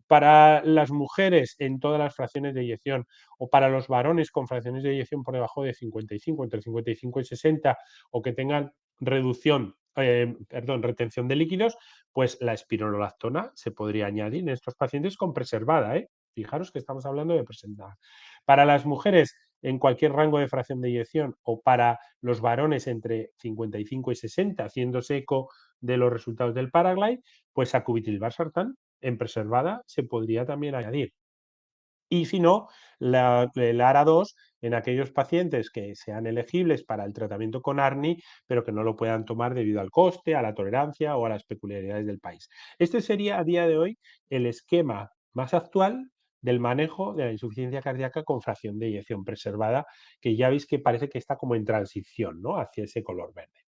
A: Para las mujeres en todas las fracciones de eyección o para los varones con fracciones de eyección por debajo de 55, entre 55 y 60, o que tengan retención de líquidos, pues la espironolactona se podría añadir en estos pacientes con preservada, ¿eh? Fijaros que estamos hablando de preservada. Para las mujeres en cualquier rango de fracción de eyección o para los varones entre 55 y 60, haciéndose eco de los resultados del Paraglide, pues sacubitril/valsartán en preservada se podría también añadir. Y si no, el ARA2 en aquellos pacientes que sean elegibles para el tratamiento con ARNI, pero que no lo puedan tomar debido al coste, a la tolerancia o a las peculiaridades del país. Este sería a día de hoy el esquema más actual del manejo de la insuficiencia cardíaca con fracción de eyección preservada, que ya veis que parece que está como en transición, ¿no?, hacia ese color verde.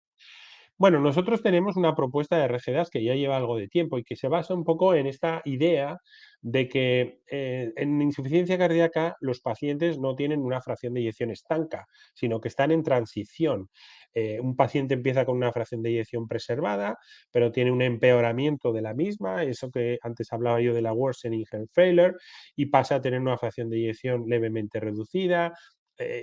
A: Bueno, nosotros tenemos una propuesta de RGDAS que ya lleva algo de tiempo y que se basa un poco en esta idea de que en insuficiencia cardíaca los pacientes no tienen una fracción de eyección estanca, sino que están en transición. Un paciente empieza con una fracción de eyección preservada, pero tiene un empeoramiento de la misma, eso que antes hablaba yo de la worsening heart failure, y pasa a tener una fracción de eyección levemente reducida.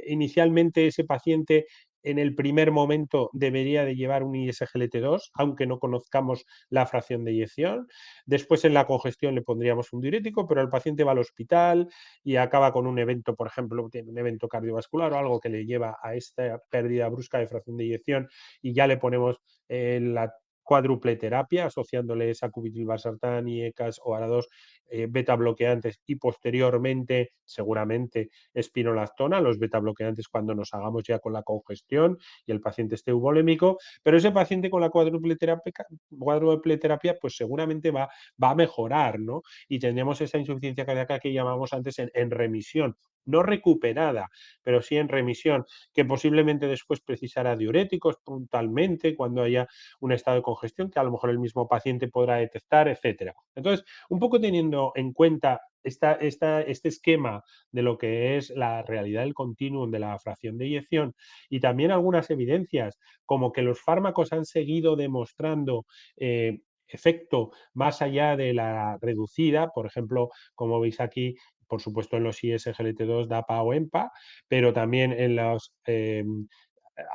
A: Inicialmente ese paciente en el primer momento debería de llevar un ISGLT2, aunque no conozcamos la fracción de eyección. Después en la congestión le pondríamos un diurético, pero el paciente va al hospital y acaba con un evento, por ejemplo, tiene un evento cardiovascular o algo que le lleva a esta pérdida brusca de fracción de eyección y ya le ponemos la cuádruple terapia asociándole sacubitril/valsartán, IECAS o ARA2, beta bloqueantes y posteriormente seguramente espironolactona, los beta bloqueantes cuando nos hagamos ya con la congestión y el paciente esté eubolémico, pero ese paciente con la cuádruple terapia pues seguramente va a mejorar, ¿no? Y tendremos esa insuficiencia cardíaca que llamamos antes en remisión, no recuperada, pero sí en remisión, que posiblemente después precisará diuréticos puntualmente cuando haya un estado de congestión que a lo mejor el mismo paciente podrá detectar, etcétera. Entonces, un poco teniendo en cuenta este esquema de lo que es la realidad del continuum de la fracción de eyección y también algunas evidencias como que los fármacos han seguido demostrando efecto más allá de la reducida, por ejemplo, como veis aquí, por supuesto en los ISGLT2, DAPA o EMPA, pero también en los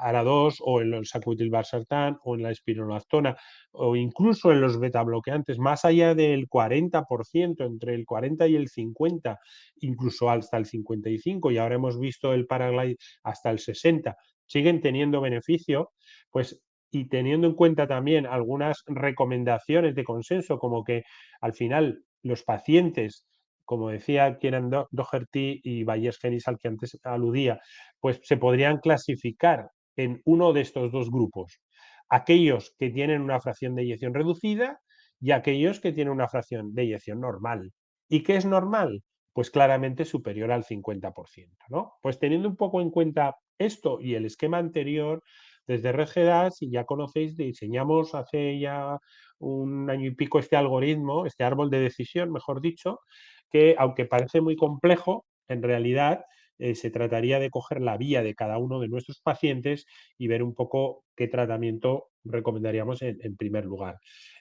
A: ARA2 o en el sacubitril/valsartán o en la espironolactona o incluso en los betabloqueantes, más allá del 40%, entre el 40 y el 50, incluso hasta el 55, y ahora hemos visto el Paraglide hasta el 60, siguen teniendo beneficio, pues y teniendo en cuenta también algunas recomendaciones de consenso, como que al final los pacientes, como decía Kieran Doherty y Bayes-Genis al que antes aludía, pues se podrían clasificar en uno de estos dos grupos. Aquellos que tienen una fracción de eyección reducida y aquellos que tienen una fracción de eyección normal. ¿Y qué es normal? Pues claramente superior al 50%, ¿no? Pues teniendo un poco en cuenta esto y el esquema anterior, desde RGDAS, y ya conocéis, diseñamos hace ya un año y pico este algoritmo, este árbol de decisión, mejor dicho, que aunque parece muy complejo, en realidad se trataría de coger la vía de cada uno de nuestros pacientes y ver un poco qué tratamiento recomendaríamos en primer lugar.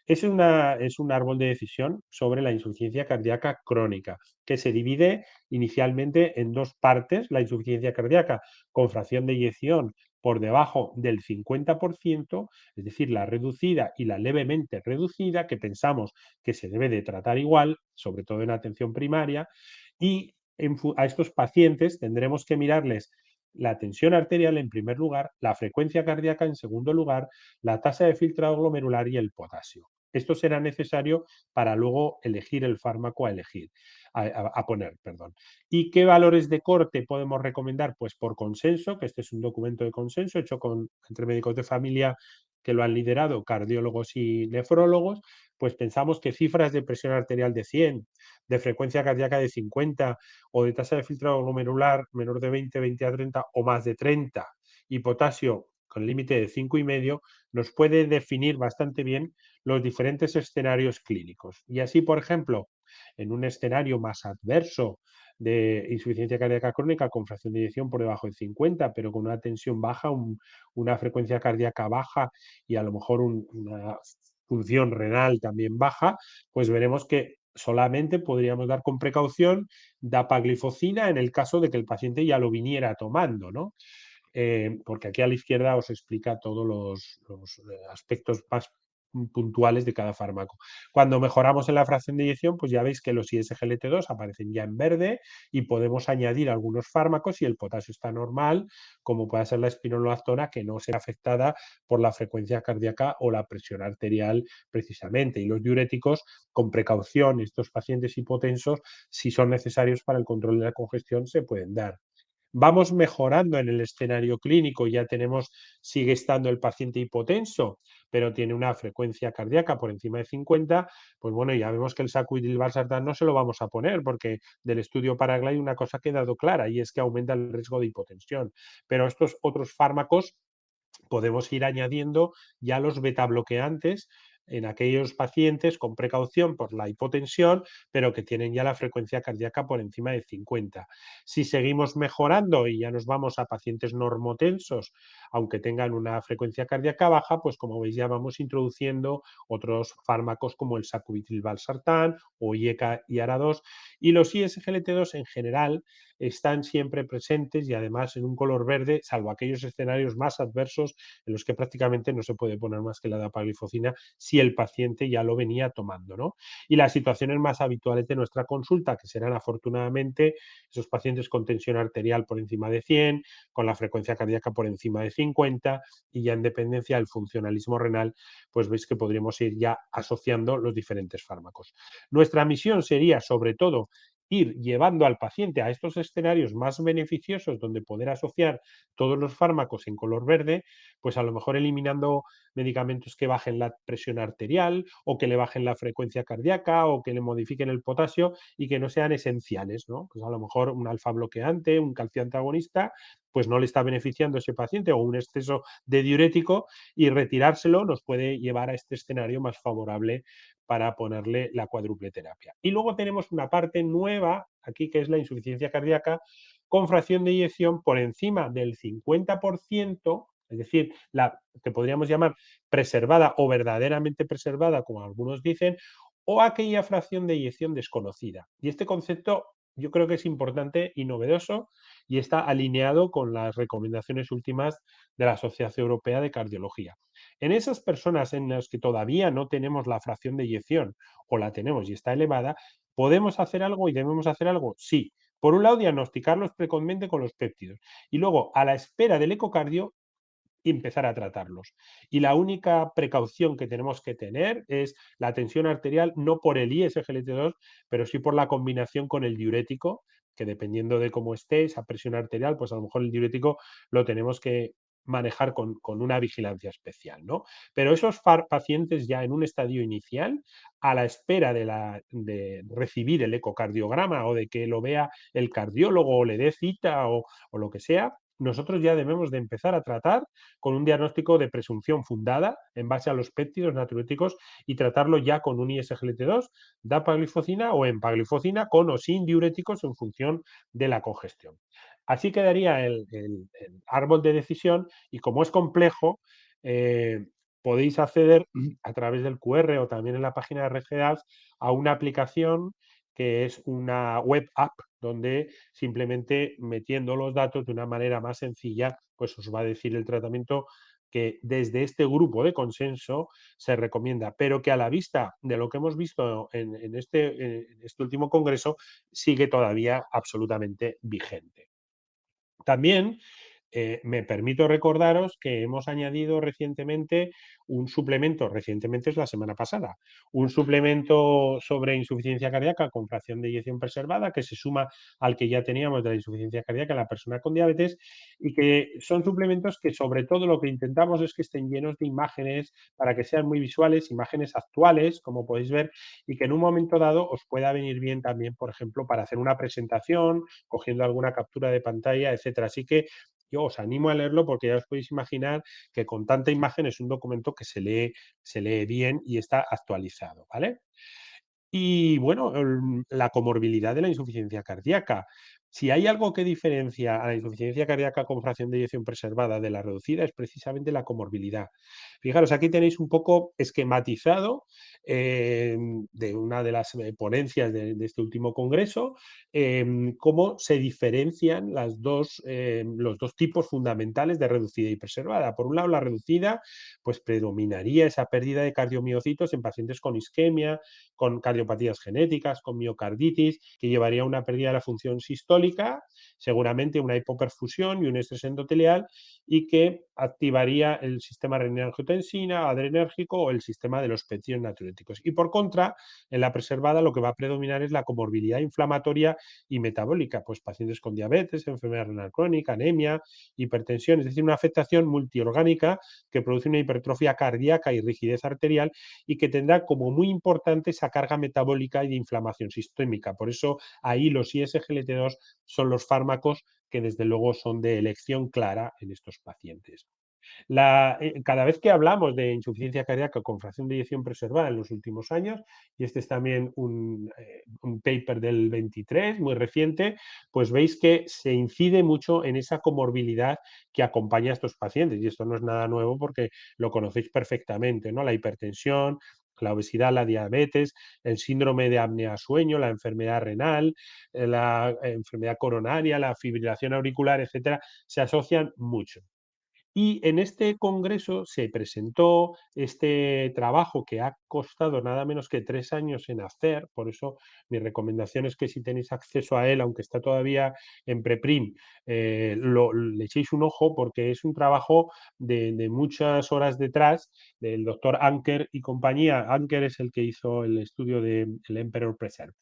A: Es un árbol de decisión sobre la insuficiencia cardíaca crónica, que se divide inicialmente en dos partes, la insuficiencia cardíaca con fracción de eyección por debajo del 50%, es decir, la reducida y la levemente reducida, que pensamos que se debe de tratar igual, sobre todo en atención primaria, y a estos pacientes tendremos que mirarles la tensión arterial en primer lugar, la frecuencia cardíaca en segundo lugar, la tasa de filtrado glomerular y el potasio. Esto será necesario para luego elegir el fármaco a elegir, a poner, perdón. ¿Y qué valores de corte podemos recomendar? Pues por consenso, que este es un documento de consenso hecho entre médicos de familia que lo han liderado cardiólogos y nefrólogos, pues pensamos que cifras de presión arterial de 100, de frecuencia cardíaca de 50 o de tasa de filtrado glomerular menor de 20, 20 a 30 o más de 30 y potasio con límite de 5,5 nos puede definir bastante bien los diferentes escenarios clínicos. Y así, por ejemplo, en un escenario más adverso de insuficiencia cardíaca crónica con fracción de eyección por debajo de 50, pero con una tensión baja, una frecuencia cardíaca baja y a lo mejor una función renal también baja, pues veremos que solamente podríamos dar con precaución dapaglifosina en el caso de que el paciente ya lo viniera tomando, ¿no? Porque aquí a la izquierda os explica todos los aspectos más puntuales de cada fármaco. Cuando mejoramos en la fracción de eyección, pues ya veis que los ISGLT2 aparecen ya en verde y podemos añadir algunos fármacos si el potasio está normal, como puede ser la espironolactona, que no será afectada por la frecuencia cardíaca o la presión arterial precisamente. Y los diuréticos, con precaución, estos pacientes hipotensos, si son necesarios para el control de la congestión, se pueden dar. Vamos mejorando en el escenario clínico, ya tenemos, sigue estando el paciente hipotenso, pero tiene una frecuencia cardíaca por encima de 50, pues bueno, ya vemos que el sacubitril/valsartán no se lo vamos a poner, porque del estudio Paraglide una cosa ha quedado clara, y es que aumenta el riesgo de hipotensión. Pero estos otros fármacos podemos ir añadiendo ya los betabloqueantes en aquellos pacientes con precaución por la hipotensión, pero que tienen ya la frecuencia cardíaca por encima de 50. Si seguimos mejorando y ya nos vamos a pacientes normotensos, aunque tengan una frecuencia cardíaca baja, pues como veis ya vamos introduciendo otros fármacos como el sacubitril/valsartán o IECA y ARA2, y los ISGLT2 en general están siempre presentes y además en un color verde, salvo aquellos escenarios más adversos en los que prácticamente no se puede poner más que la dapaglifosina si el paciente ya lo venía tomando, ¿no? Y las situaciones más habituales de nuestra consulta, que serán afortunadamente esos pacientes con tensión arterial por encima de 100, con la frecuencia cardíaca por encima de 50 y ya en dependencia del funcionalismo renal, pues veis que podríamos ir ya asociando los diferentes fármacos. Nuestra misión sería, sobre todo, ir llevando al paciente a estos escenarios más beneficiosos donde poder asociar todos los fármacos en color verde, pues a lo mejor eliminando medicamentos que bajen la presión arterial o que le bajen la frecuencia cardíaca o que le modifiquen el potasio y que no sean esenciales, ¿no? Pues a lo mejor un alfa bloqueante, un calcio antagonista, pues no le está beneficiando a ese paciente o un exceso de diurético y retirárselo nos puede llevar a este escenario más favorable para ponerle la cuádruple terapia. Y luego tenemos una parte nueva aquí que es la insuficiencia cardíaca con fracción de eyección por encima del 50%, es decir, la que podríamos llamar preservada o verdaderamente preservada, como algunos dicen, o aquella fracción de eyección desconocida. Y este concepto yo creo que es importante y novedoso y está alineado con las recomendaciones últimas de la Sociedad Europea de Cardiología. En esas personas en las que todavía no tenemos la fracción de eyección o la tenemos y está elevada, ¿podemos hacer algo y debemos hacer algo? Sí. Por un lado, diagnosticarlos precozmente con los péptidos y luego, a la espera del ecocardio, empezar a tratarlos. Y la única precaución que tenemos que tener es la tensión arterial, no por el ISGLT2, pero sí por la combinación con el diurético, que dependiendo de cómo esté esa presión arterial, pues a lo mejor el diurético lo tenemos que manejar con una vigilancia especial, ¿no? Pero esos pacientes ya en un estadio inicial, a la espera de recibir el ecocardiograma o de que lo vea el cardiólogo o le dé cita o lo que sea, nosotros ya debemos de empezar a tratar con un diagnóstico de presunción fundada en base a los péptidos natriuréticos y tratarlo ya con un ISGLT2, dapaglifosina o empaglifosina con o sin diuréticos en función de la congestión. Así quedaría el árbol de decisión y como es complejo, podéis acceder a través del QR o también en la página de RegEDAS a una aplicación que es una web app donde simplemente metiendo los datos de una manera más sencilla, pues os va a decir el tratamiento que desde este grupo de consenso se recomienda, pero que a la vista de lo que hemos visto en este último congreso sigue todavía absolutamente vigente. También Me permito recordaros que hemos añadido recientemente un suplemento, recientemente es la semana pasada, un suplemento sobre insuficiencia cardíaca con fracción de eyección preservada que se suma al que ya teníamos de la insuficiencia cardíaca en la persona con diabetes, y que son suplementos que sobre todo lo que intentamos es que estén llenos de imágenes para que sean muy visuales, imágenes actuales, como podéis ver, y que en un momento dado os pueda venir bien también, por ejemplo, para hacer una presentación, cogiendo alguna captura de pantalla, etcétera. Así que yo os animo a leerlo porque ya os podéis imaginar que con tanta imagen es un documento que se lee bien y está actualizado, ¿vale? Y bueno, la comorbilidad de la insuficiencia cardíaca. Si hay algo que diferencia a la insuficiencia cardíaca con fracción de eyección preservada de la reducida, es precisamente la comorbilidad. Fijaros, aquí tenéis un poco esquematizado de una de las ponencias de este último congreso, cómo se diferencian los dos tipos fundamentales de reducida y preservada. Por un lado, la reducida, pues predominaría esa pérdida de cardiomiocitos en pacientes con isquemia, con cardiopatías genéticas, con miocarditis, que llevaría a una pérdida de la función sistólica, seguramente una hipoperfusión y un estrés endotelial, y que activaría el sistema renina-angiotensina, adrenérgico o el sistema de los péptidos natriuréticos. Y por contra, en la preservada lo que va a predominar es la comorbilidad inflamatoria y metabólica, pues pacientes con diabetes, enfermedad renal crónica, anemia, hipertensión, es decir, una afectación multiorgánica que produce una hipertrofia cardíaca y rigidez arterial, y que tendrá como muy importante esa carga metabólica y de inflamación sistémica. Por eso ahí los ISGLT2 son los fármacos que desde luego son de elección clara en estos pacientes. Cada vez que hablamos de insuficiencia cardíaca con fracción de eyección preservada en los últimos años, y este es también un paper del 23, muy reciente, pues veis que se incide mucho en esa comorbilidad que acompaña a estos pacientes. Y esto no es nada nuevo porque lo conocéis perfectamente, ¿no? La hipertensión, la obesidad, la diabetes, el síndrome de apnea-sueño, la enfermedad renal, la enfermedad coronaria, la fibrilación auricular, etcétera, se asocian mucho. Y en este congreso se presentó este trabajo que ha costado nada menos que 3 años en hacer, por eso mi recomendación es que si tenéis acceso a él, aunque está todavía en preprint, le echéis un ojo porque es un trabajo de muchas horas detrás del doctor Anker y compañía. Anker es el que hizo el estudio del Emperor Preserve,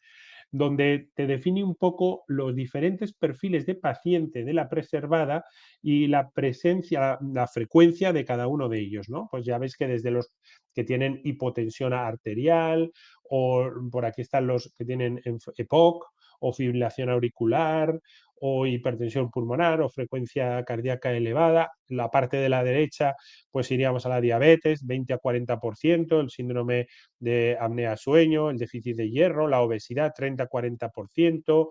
A: donde te define un poco los diferentes perfiles de paciente de la preservada y la presencia, la frecuencia de cada uno de ellos, ¿no? Pues ya ves que desde los que tienen hipotensión arterial, o por aquí están los que tienen EPOC, o fibrilación auricular, o hipertensión pulmonar, o frecuencia cardíaca elevada. La parte de la derecha, pues iríamos a la diabetes, 20 a 40%, el síndrome de apnea-sueño, el déficit de hierro, la obesidad, 30-40%,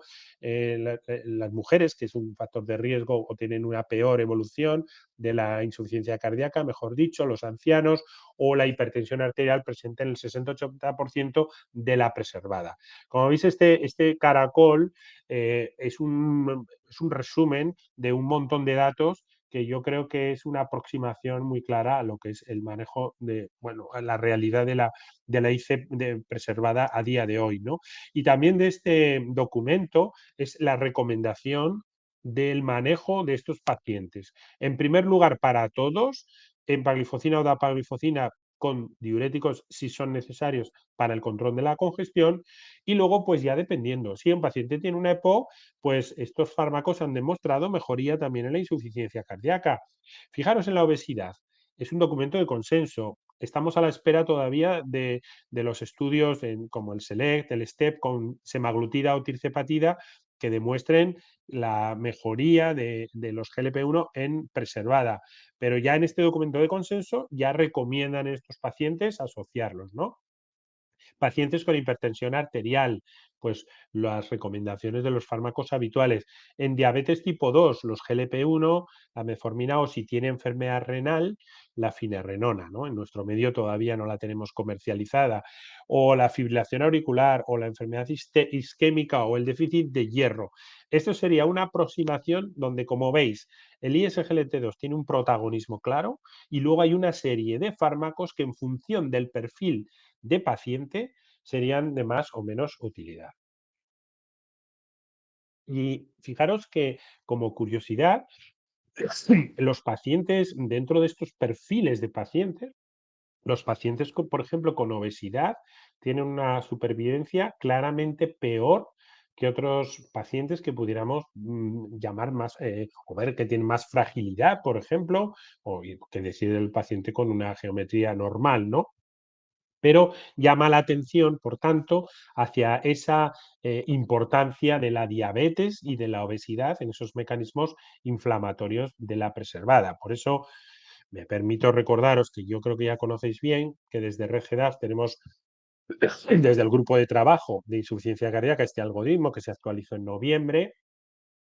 A: las mujeres, que es un factor de riesgo o tienen una peor evolución de la insuficiencia cardíaca, mejor dicho, los ancianos, o la hipertensión arterial presente en el 60-80% de la preservada. Como veis, este caracol es un resumen de un montón de datos que yo creo que es una aproximación muy clara a lo que es el manejo de, bueno, a la realidad de la IC preservada a día de hoy, ¿no? Y también de este documento es la recomendación del manejo de estos pacientes. En primer lugar, para todos, empagliflozina o dapagliflozina con diuréticos si son necesarios para el control de la congestión, y luego pues ya dependiendo, si un paciente tiene una EPO, pues estos fármacos han demostrado mejoría también en la insuficiencia cardíaca. Fijaros en la obesidad, es un documento de consenso. Estamos a la espera todavía de los estudios como el SELECT, el STEP con semaglutida o tirzepatida, que demuestren la mejoría de los GLP-1 en preservada. Pero ya en este documento de consenso ya recomiendan a estos pacientes asociarlos, ¿no? Pacientes con hipertensión arterial, pues las recomendaciones de los fármacos habituales. En diabetes tipo 2, los GLP-1, la metformina, o si tiene enfermedad renal, la finerenona, ¿no? En nuestro medio todavía no la tenemos comercializada. O la fibrilación auricular, o la enfermedad isquémica, o el déficit de hierro. Esto sería una aproximación donde, como veis, el ISGLT2 tiene un protagonismo claro, y luego hay una serie de fármacos que en función del perfil de paciente serían de más o menos utilidad. Y fijaros que, como curiosidad, Los pacientes, dentro de estos perfiles de pacientes, los pacientes, por ejemplo, con obesidad, tienen una supervivencia claramente peor que otros pacientes que pudiéramos llamar más, o ver que tienen más fragilidad, por ejemplo, o que decide el paciente con una geometría normal, ¿no? Pero llama la atención, por tanto, hacia esa importancia de la diabetes y de la obesidad en esos mecanismos inflamatorios de la preservada. Por eso me permito recordaros que yo creo que ya conocéis bien que desde RegEDAF tenemos desde el grupo de trabajo de insuficiencia cardíaca este algoritmo que se actualizó en noviembre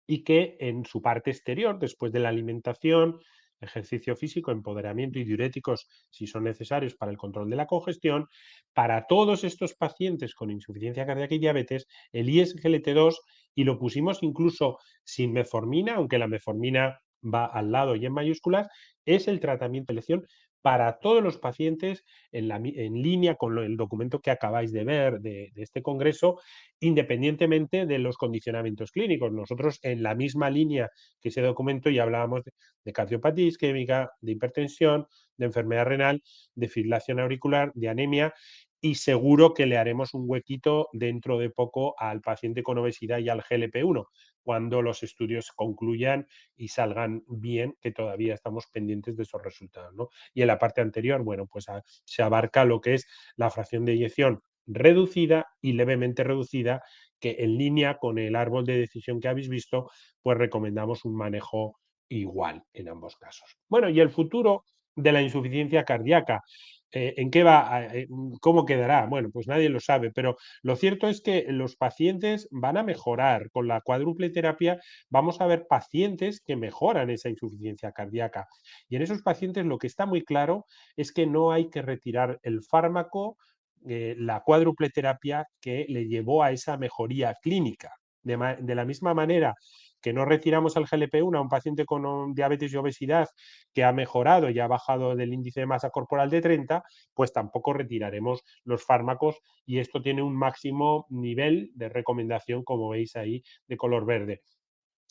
A: y que en su parte exterior, después de la alimentación, ejercicio físico, empoderamiento y diuréticos, si son necesarios para el control de la congestión, para todos estos pacientes con insuficiencia cardíaca y diabetes, el ISGLT2, y lo pusimos incluso sin metformina, aunque la metformina va al lado y en mayúsculas, es el tratamiento de elección para todos los pacientes en línea con el documento que acabáis de ver de este congreso, independientemente de los condicionamientos clínicos. Nosotros, en la misma línea que ese documento, ya hablábamos de cardiopatía isquémica, de hipertensión, de enfermedad renal, de fibrilación auricular, de anemia, y seguro que le haremos un huequito dentro de poco al paciente con obesidad y al GLP-1, cuando los estudios concluyan y salgan bien, que todavía estamos pendientes de esos resultados, ¿no? Y en la parte anterior, bueno, pues se abarca lo que es la fracción de eyección reducida y levemente reducida, que en línea con el árbol de decisión que habéis visto, pues recomendamos un manejo igual en ambos casos. Bueno, y el futuro de la insuficiencia cardíaca, ¿en qué va? ¿Cómo quedará? Bueno, pues nadie lo sabe, pero lo cierto es que los pacientes van a mejorar. Con la cuádruple terapia vamos a ver pacientes que mejoran esa insuficiencia cardíaca. Y en esos pacientes lo que está muy claro es que no hay que retirar el fármaco, la cuádruple terapia que le llevó a esa mejoría clínica. De la misma manera que no retiramos el GLP-1 a un paciente con diabetes y obesidad que ha mejorado y ha bajado del índice de masa corporal de 30, pues tampoco retiraremos los fármacos, y esto tiene un máximo nivel de recomendación, como veis ahí, de color verde.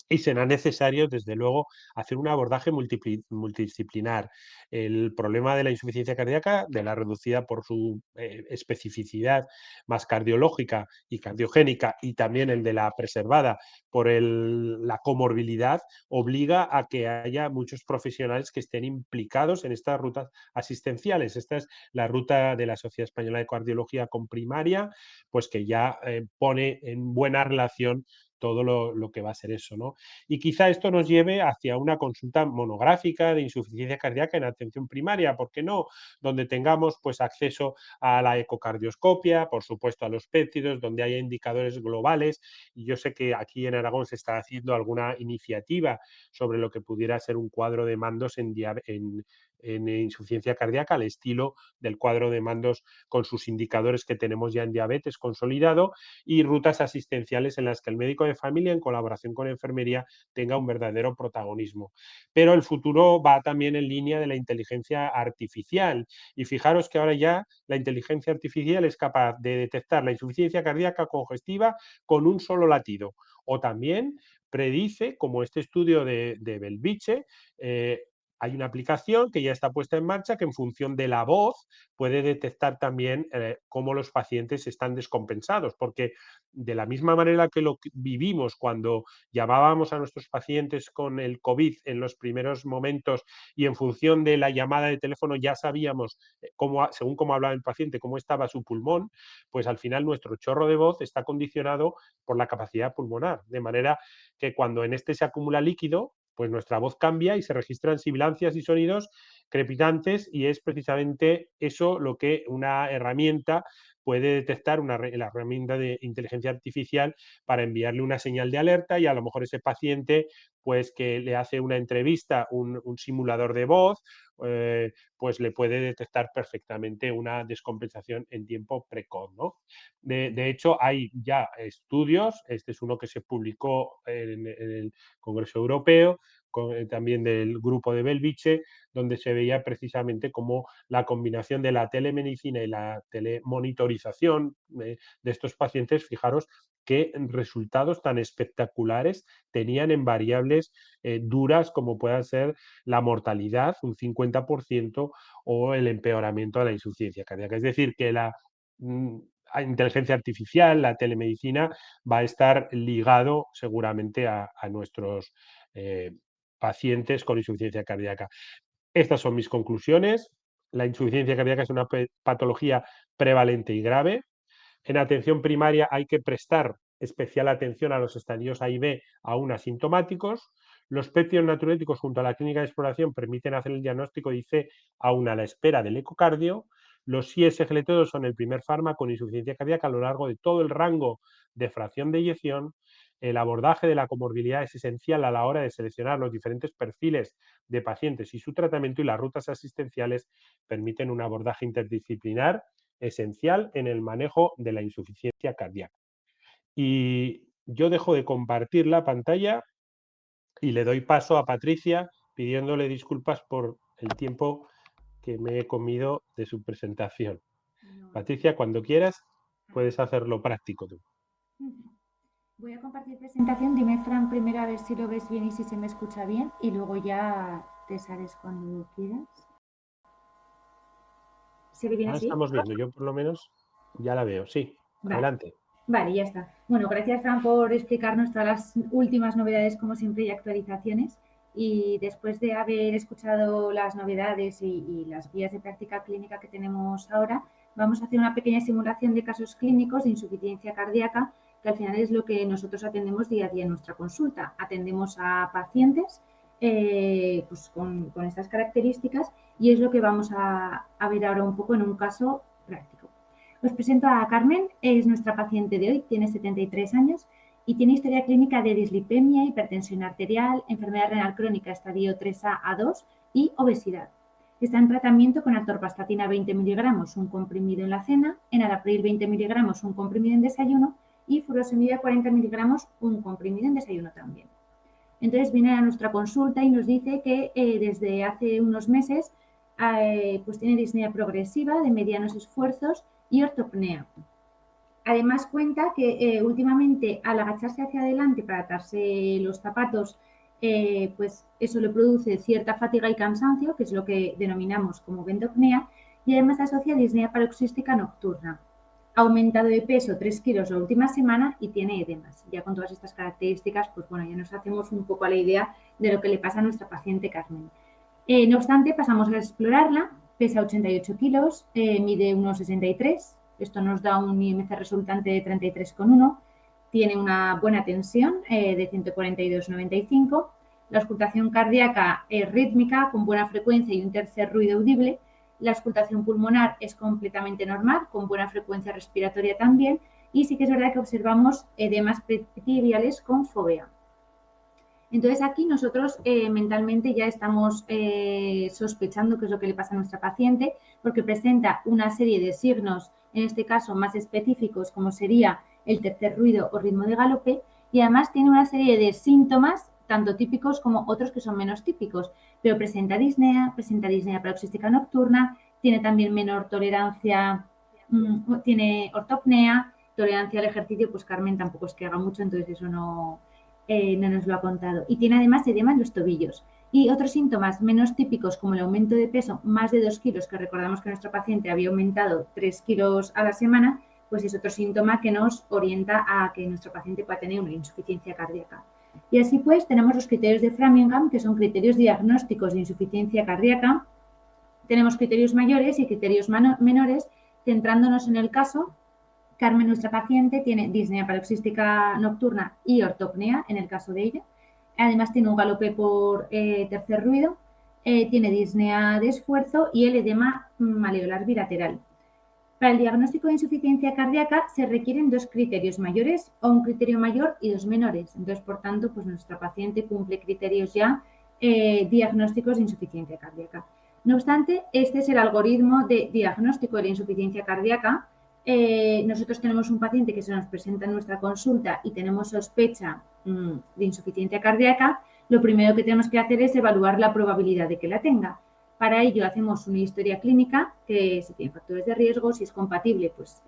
A: Y será necesario, desde luego, hacer un abordaje multidisciplinar. El problema de la insuficiencia cardíaca, de la reducida por su especificidad más cardiológica y cardiogénica, y también el de la preservada por la comorbilidad, obliga a que haya muchos profesionales que estén implicados en estas rutas asistenciales. Esta es la ruta de la Sociedad Española de Cardiología con primaria, pues que ya pone en buena relación todo lo que va a ser eso, ¿no? Y quizá esto nos lleve hacia una consulta monográfica de insuficiencia cardíaca en atención primaria, ¿por qué no? Donde tengamos pues acceso a la ecocardioscopia, por supuesto a los péptidos, donde haya indicadores globales. Y yo sé que aquí en Aragón se está haciendo alguna iniciativa sobre lo que pudiera ser un cuadro de mandos en insuficiencia cardíaca, al estilo del cuadro de mandos con sus indicadores que tenemos ya en diabetes consolidado, y rutas asistenciales en las que el médico de familia, en colaboración con enfermería, tenga un verdadero protagonismo. Pero el futuro va también en línea de la inteligencia artificial. Y fijaros que ahora ya la inteligencia artificial es capaz de detectar la insuficiencia cardíaca congestiva con un solo latido. O también predice, como este estudio de Belviche, hay una aplicación que ya está puesta en marcha que, en función de la voz, puede detectar también cómo los pacientes están descompensados, porque de la misma manera que lo vivimos cuando llamábamos a nuestros pacientes con el COVID en los primeros momentos, y en función de la llamada de teléfono ya sabíamos, según cómo hablaba el paciente, cómo estaba su pulmón, pues al final nuestro chorro de voz está condicionado por la capacidad pulmonar, de manera que cuando en este se acumula líquido, pues nuestra voz cambia y se registran sibilancias y sonidos crepitantes, y es precisamente eso lo que una herramienta puede detectar, la herramienta de inteligencia artificial, para enviarle una señal de alerta, y a lo mejor ese paciente, pues que le hace una entrevista, un simulador de voz, pues le puede detectar perfectamente una descompensación en tiempo precoz, ¿no? De hecho, hay ya estudios, este es uno que se publicó en el Congreso Europeo, también del grupo de Belviche, donde se veía precisamente cómo la combinación de la telemedicina y la telemonitorización de estos pacientes, fijaros, qué resultados tan espectaculares tenían en variables duras como puedan ser la mortalidad, un 50%, o el empeoramiento de la insuficiencia cardíaca. Es decir, que la inteligencia artificial, la telemedicina, va a estar ligado seguramente a nuestros pacientes con insuficiencia cardíaca. Estas son mis conclusiones. La insuficiencia cardíaca es una patología prevalente y grave. En atención primaria hay que prestar especial atención a los estadios A y B aún asintomáticos. Los péptidos natriuréticos junto a la clínica de exploración permiten hacer el diagnóstico de IC aún a la espera del ecocardio. Los ISGLT2 son el primer fármaco en insuficiencia cardíaca a lo largo de todo el rango de fracción de eyección. El abordaje de la comorbilidad es esencial a la hora de seleccionar los diferentes perfiles de pacientes y su tratamiento, y las rutas asistenciales permiten un abordaje interdisciplinar esencial en el manejo de la insuficiencia cardíaca. Y yo dejo de compartir la pantalla y le doy paso a Patricia pidiéndole disculpas por el tiempo que me he comido de su presentación.
B: No.
A: Patricia, cuando quieras, puedes hacerlo práctico tú.
B: Voy a compartir presentación. Dime, Fran, primero a ver si lo ves bien y si se me escucha bien, y luego ya te sales cuando quieras. ¿Se ve bien así?
A: Estamos viendo, yo por lo menos ya la veo, sí.
B: Vale.
A: Adelante.
B: Vale, ya está. Bueno, gracias, Fran, por explicarnos todas las últimas novedades, como siempre, y actualizaciones. Y después de haber escuchado las novedades y las guías de práctica clínica que tenemos ahora, vamos a hacer una pequeña simulación de casos clínicos de insuficiencia cardíaca, que al final es lo que nosotros atendemos día a día en nuestra consulta. Atendemos a pacientes pues con estas características, y es lo que vamos a ver ahora un poco en un caso práctico. Os presento a Carmen, es nuestra paciente de hoy, tiene 73 años y tiene historia clínica de dislipemia, hipertensión arterial, enfermedad renal crónica estadio 3A a 2 y obesidad. Está en tratamiento con atorvastatina 20 miligramos, un comprimido en la cena, enalapril 20 miligramos, un comprimido en desayuno, y furosemida 40 miligramos, un comprimido en desayuno también. Entonces viene a nuestra consulta y nos dice que desde hace unos meses pues tiene disnea progresiva de medianos esfuerzos y ortopnea. Además cuenta que últimamente, al agacharse hacia adelante para atarse los zapatos, pues eso le produce cierta fatiga y cansancio, que es lo que denominamos como bendopnea, y además asocia disnea paroxística nocturna. Ha aumentado de peso 3 kilos la última semana y tiene edemas. Ya con todas estas características, pues bueno, ya nos hacemos un poco a la idea de lo que le pasa a nuestra paciente Carmen. No obstante, pasamos a explorarla. Pesa 88 kilos, mide 1,63. Esto nos da un IMC resultante de 33,1. Tiene una buena tensión de 142,95. La auscultación cardíaca es rítmica, con buena frecuencia y un tercer ruido audible. La auscultación pulmonar es completamente normal, con buena frecuencia respiratoria también. Y sí que es verdad que observamos edemas pretibiales con fovea. Entonces aquí nosotros mentalmente ya estamos sospechando qué es lo que le pasa a nuestra paciente, porque presenta una serie de signos, en este caso más específicos, como sería el tercer ruido o ritmo de galope, y además tiene una serie de síntomas, tanto típicos como otros que son menos típicos, pero presenta disnea paroxística nocturna, tiene también menor tolerancia, tiene ortopnea, tolerancia al ejercicio, pues Carmen tampoco es que haga mucho, entonces eso no nos lo ha contado. Y tiene además edema en los tobillos. Y otros síntomas menos típicos, como el aumento de peso más de 2 kilos, que recordamos que nuestro paciente había aumentado 3 kilos a la semana, pues es otro síntoma que nos orienta a que nuestro paciente pueda tener una insuficiencia cardíaca. Y así pues tenemos los criterios de Framingham, que son criterios diagnósticos de insuficiencia cardíaca. Tenemos criterios mayores y criterios menores, centrándonos en el caso. Carmen, nuestra paciente, tiene disnea paroxística nocturna y ortopnea, en el caso de ella. Además, tiene un galope por tercer ruido, tiene disnea de esfuerzo y el edema maleolar bilateral. Para el diagnóstico de insuficiencia cardíaca se requieren 2 criterios mayores o un criterio mayor y 2 menores. Entonces, por tanto, pues nuestra paciente cumple criterios ya diagnósticos de insuficiencia cardíaca. No obstante, este es el algoritmo de diagnóstico de la insuficiencia cardíaca. Nosotros tenemos un paciente que se nos presenta en nuestra consulta y tenemos sospecha de insuficiencia cardíaca. Lo primero que tenemos que hacer es evaluar la probabilidad de que la tenga. Para ello hacemos una historia clínica, que si tiene factores de riesgo, si es compatible, pues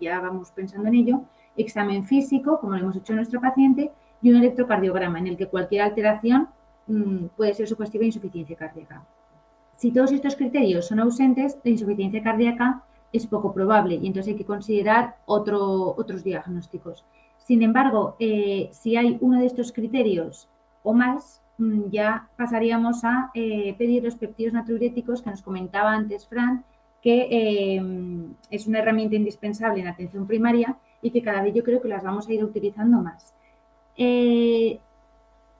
B: ya vamos pensando en ello. examen físico, como lo hemos hecho en nuestro paciente, y un electrocardiograma, en el que cualquier alteración puede ser sugestiva de insuficiencia cardíaca. Si todos estos criterios son ausentes, la insuficiencia cardíaca es poco probable y entonces hay que considerar otros diagnósticos. Sin embargo, si hay uno de estos criterios o más, ya pasaríamos a pedir los péptidos natriuréticos que nos comentaba antes Fran, que es una herramienta indispensable en atención primaria y que cada vez yo creo que las vamos a ir utilizando más.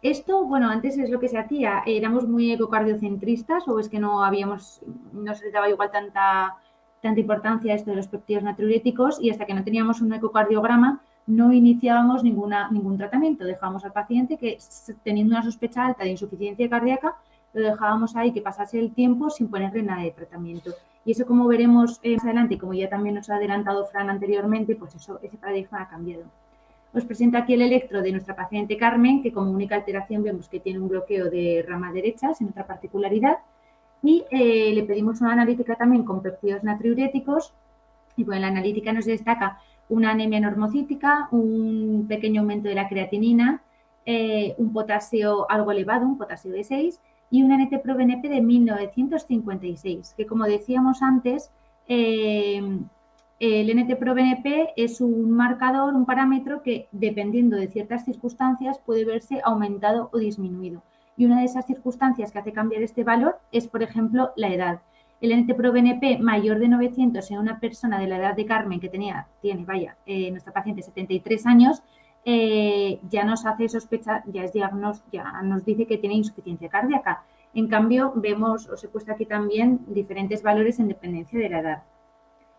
B: Esto, bueno, antes es lo que se hacía, éramos muy ecocardiocentristas o es que no se les daba igual tanta importancia a esto de los péptidos natriuréticos y hasta que no teníamos un ecocardiograma no iniciábamos ningún tratamiento. Dejábamos al paciente que, teniendo una sospecha alta de insuficiencia cardíaca, lo dejábamos ahí que pasase el tiempo sin ponerle nada de tratamiento. Y eso, como veremos más adelante, y como ya también nos ha adelantado Fran anteriormente, pues ese paradigma ha cambiado. Os presento aquí el electro de nuestra paciente Carmen, que como única alteración vemos que tiene un bloqueo de rama derecha, sin otra particularidad, y le pedimos una analítica también con péptidos natriuréticos, y bueno, en la analítica nos destaca una anemia normocítica, un pequeño aumento de la creatinina, un potasio algo elevado, un potasio de 6, y un NT-proBNP de 1956, que como decíamos antes, el NT-proBNP es un marcador, un parámetro que, dependiendo de ciertas circunstancias, puede verse aumentado o disminuido. Y una de esas circunstancias que hace cambiar este valor es, por ejemplo, la edad. El NT-proBNP mayor de 900 en una persona de la edad de Carmen, que tiene, nuestra paciente 73 años, ya nos hace sospechar, ya nos dice que tiene insuficiencia cardíaca. En cambio, os he puesto aquí también diferentes valores en dependencia de la edad.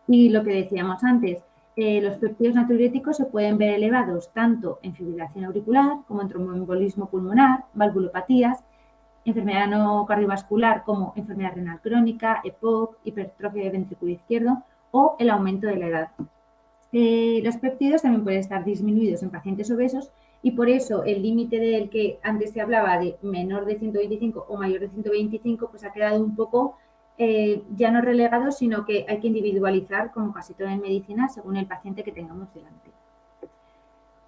B: Y lo que decíamos antes, los péptidos natriuréticos se pueden ver elevados tanto en fibrilación auricular como en tromboembolismo pulmonar, valvulopatías, enfermedad no cardiovascular como enfermedad renal crónica, EPOC, hipertrofia del ventrículo izquierdo o el aumento de la edad. Los péptidos también pueden estar disminuidos en pacientes obesos y por eso el límite del que antes se hablaba de menor de 125 o mayor de 125 pues ha quedado un poco ya no relegado, sino que hay que individualizar, como casi todo en medicina, según el paciente que tengamos delante.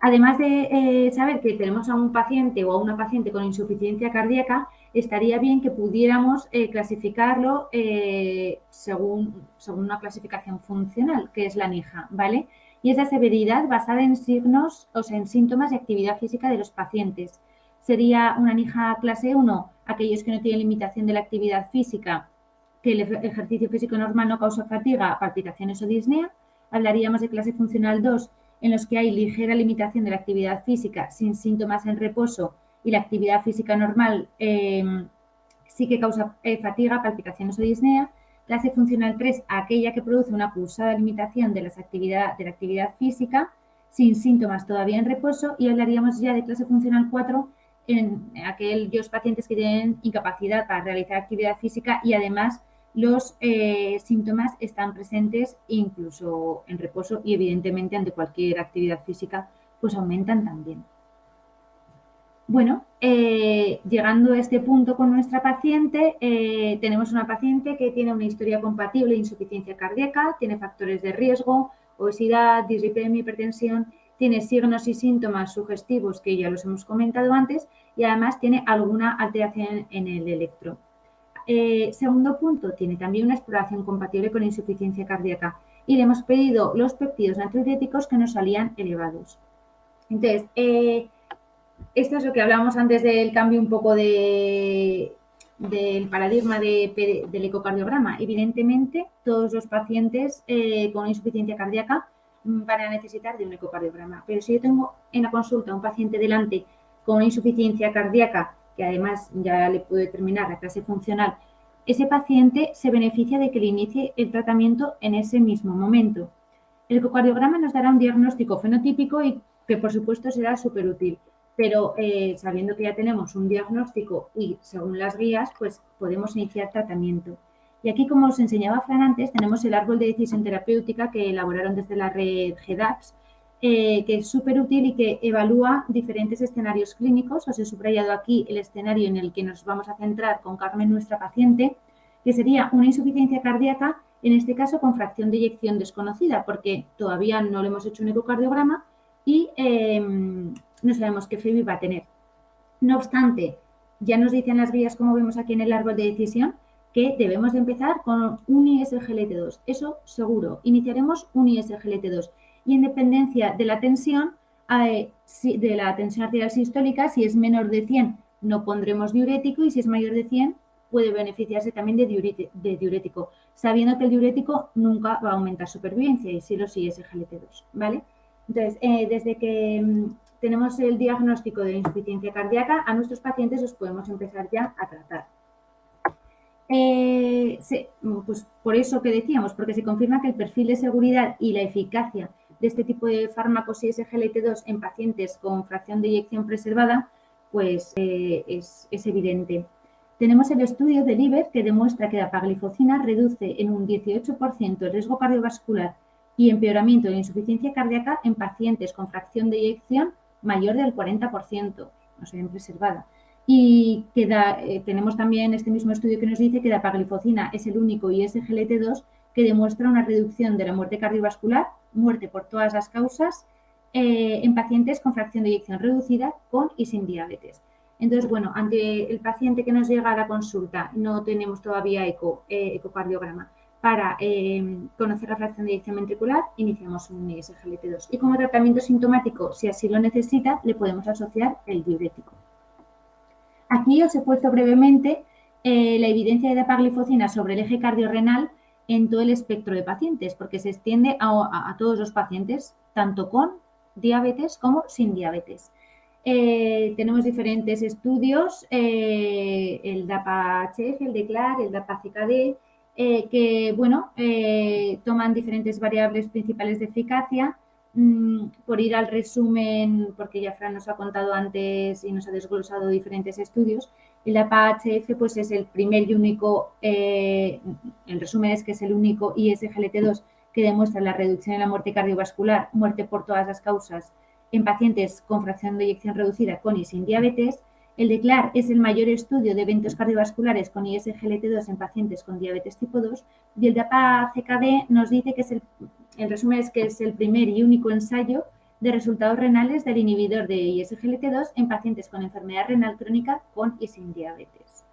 B: Además de saber que tenemos a un paciente o a una paciente con insuficiencia cardíaca, estaría bien que pudiéramos clasificarlo según una clasificación funcional, que es la NIJA, ¿vale? Y es la severidad basada en signos, o sea, en síntomas y actividad física de los pacientes. Sería una NIJA clase 1, aquellos que no tienen limitación de la actividad física, que el ejercicio físico normal no causa fatiga, palpitaciones o disnea. Hablaríamos de clase funcional 2, en los que hay ligera limitación de la actividad física sin síntomas en reposo y la actividad física normal sí que causa fatiga, palpitaciones o disnea. Clase funcional 3, aquella que produce una acusada limitación de la actividad física sin síntomas todavía en reposo. Y hablaríamos ya de clase funcional 4, en aquellos pacientes que tienen incapacidad para realizar actividad física y además los síntomas están presentes incluso en reposo y evidentemente ante cualquier actividad física pues aumentan también. Bueno, llegando a este punto con nuestra paciente, tenemos una paciente que tiene una historia compatible de insuficiencia cardíaca, tiene factores de riesgo, obesidad, dislipidemia, hipertensión, tiene signos y síntomas sugestivos que ya los hemos comentado antes y además tiene alguna alteración en el electro. Segundo punto, tiene también una exploración compatible con insuficiencia cardíaca y le hemos pedido los péptidos natriuréticos que nos salían elevados. Entonces, esto es lo que hablábamos antes del cambio un poco del paradigma del ecocardiograma. Evidentemente, todos los pacientes con insuficiencia cardíaca van a necesitar de un ecocardiograma. Pero si yo tengo en la consulta un paciente delante con una insuficiencia cardíaca, que además ya le puedo determinar la clase funcional, ese paciente se beneficia de que le inicie el tratamiento en ese mismo momento. El ecocardiograma nos dará un diagnóstico fenotípico y que, por supuesto, será súper útil. Pero sabiendo que ya tenemos un diagnóstico y según las guías, pues podemos iniciar tratamiento. Y aquí, como os enseñaba Fran antes, tenemos el árbol de decisión terapéutica que elaboraron desde la red GEDAPS, que es súper útil y que evalúa diferentes escenarios clínicos. Os he subrayado aquí el escenario en el que nos vamos a centrar con Carmen, nuestra paciente, que sería una insuficiencia cardíaca, en este caso con fracción de eyección desconocida, porque todavía no le hemos hecho un ecocardiograma, y no sabemos qué FEBI va a tener. No obstante, ya nos dicen las guías, como vemos aquí en el árbol de decisión, que debemos de empezar con un ISGLT2. Eso seguro. Iniciaremos un ISGLT2. Y en dependencia de la tensión arterial sistólica, si es menor de 100, no pondremos diurético, y si es mayor de 100, puede beneficiarse también de diurético, sabiendo que el diurético nunca va a aumentar supervivencia, y sí los ISGLT2, ¿vale? Entonces, desde que tenemos el diagnóstico de insuficiencia cardíaca, a nuestros pacientes los podemos empezar ya a tratar. Sí, pues por eso que decíamos, porque se confirma que el perfil de seguridad y la eficacia de este tipo de fármacos ISGLT2 en pacientes con fracción de eyección preservada, pues es evidente. Tenemos el estudio del IBER que demuestra que la dapagliflozina reduce en un 18% el riesgo cardiovascular y empeoramiento de la insuficiencia cardíaca en pacientes con fracción de eyección mayor del 40%, o sea, en preservada. Y tenemos también este mismo estudio que nos dice que la dapagliflozina es el único ISGLT2 que demuestra una reducción de la muerte cardiovascular, muerte por todas las causas, en pacientes con fracción de eyección reducida, con y sin diabetes. Entonces, bueno, ante el paciente que nos llega a la consulta, no tenemos todavía ecocardiograma para conocer la fracción de eyección ventricular, iniciamos un ISGLT2. Y como tratamiento sintomático, si así lo necesita, le podemos asociar el diurético. Aquí os he puesto brevemente la evidencia de dapagliflozina sobre el eje cardiorrenal en todo el espectro de pacientes, porque se extiende a todos los pacientes, tanto con diabetes como sin diabetes. Tenemos diferentes estudios, el DAPA-HF, el DECLAR, el DAPA-CKD, que, bueno, toman diferentes variables principales de eficacia. Por ir al resumen, porque ya Fran nos ha contado antes y nos ha desglosado diferentes estudios, el DAPA-HF pues es el primer y único, el resumen es que es el único ISGLT2 que demuestra la reducción de la muerte cardiovascular, muerte por todas las causas, en pacientes con fracción de eyección reducida con y sin diabetes. El DECLAR es el mayor estudio de eventos cardiovasculares con ISGLT2 en pacientes con diabetes tipo 2, y el DAPA-CKD nos dice que es el resumen es que es el primer y único ensayo de resultados renales del inhibidor de ISGLT2 en pacientes con enfermedad renal crónica con y sin diabetes.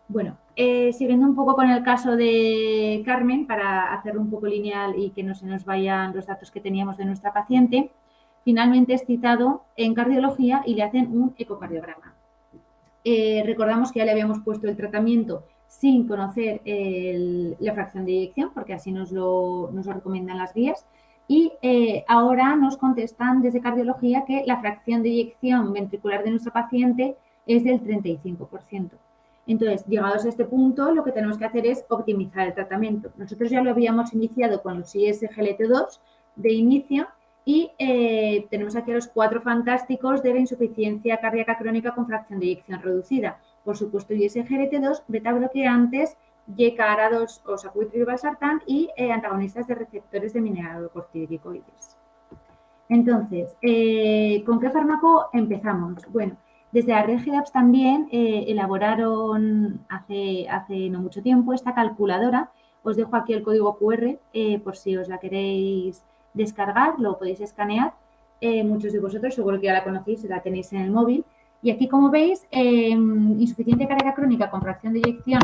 B: Bueno, siguiendo un poco con el caso de Carmen, para hacerlo un poco lineal y que no se nos vayan los datos que teníamos de nuestra paciente, finalmente es citado en cardiología y le hacen un ecocardiograma. Recordamos que ya le habíamos puesto el tratamiento sin conocer la fracción de eyección, porque así nos lo recomiendan las guías. Y ahora nos contestan desde cardiología que la fracción de eyección ventricular de nuestra paciente es del 35%. Entonces, llegados a este punto, lo que tenemos que hacer es optimizar el tratamiento. Nosotros ya lo habíamos iniciado con los ISGLT2 de inicio, y tenemos aquí a los 4 fantásticos de la insuficiencia cardíaca crónica con fracción de eyección reducida. Por supuesto, ISGLT2, beta bloqueantes, YKARA2 o sacubitril/valsartán y antagonistas de receptores de mineralocorticoides. Entonces, ¿con qué fármaco empezamos? Bueno, desde la Red GEDAPS también elaboraron hace no mucho tiempo esta calculadora. Os dejo aquí el código QR por si os la queréis descargar, lo podéis escanear. Muchos de vosotros seguro que ya la conocéis, la tenéis en el móvil. Y aquí, como veis, insuficiencia cardíaca crónica con fracción de eyección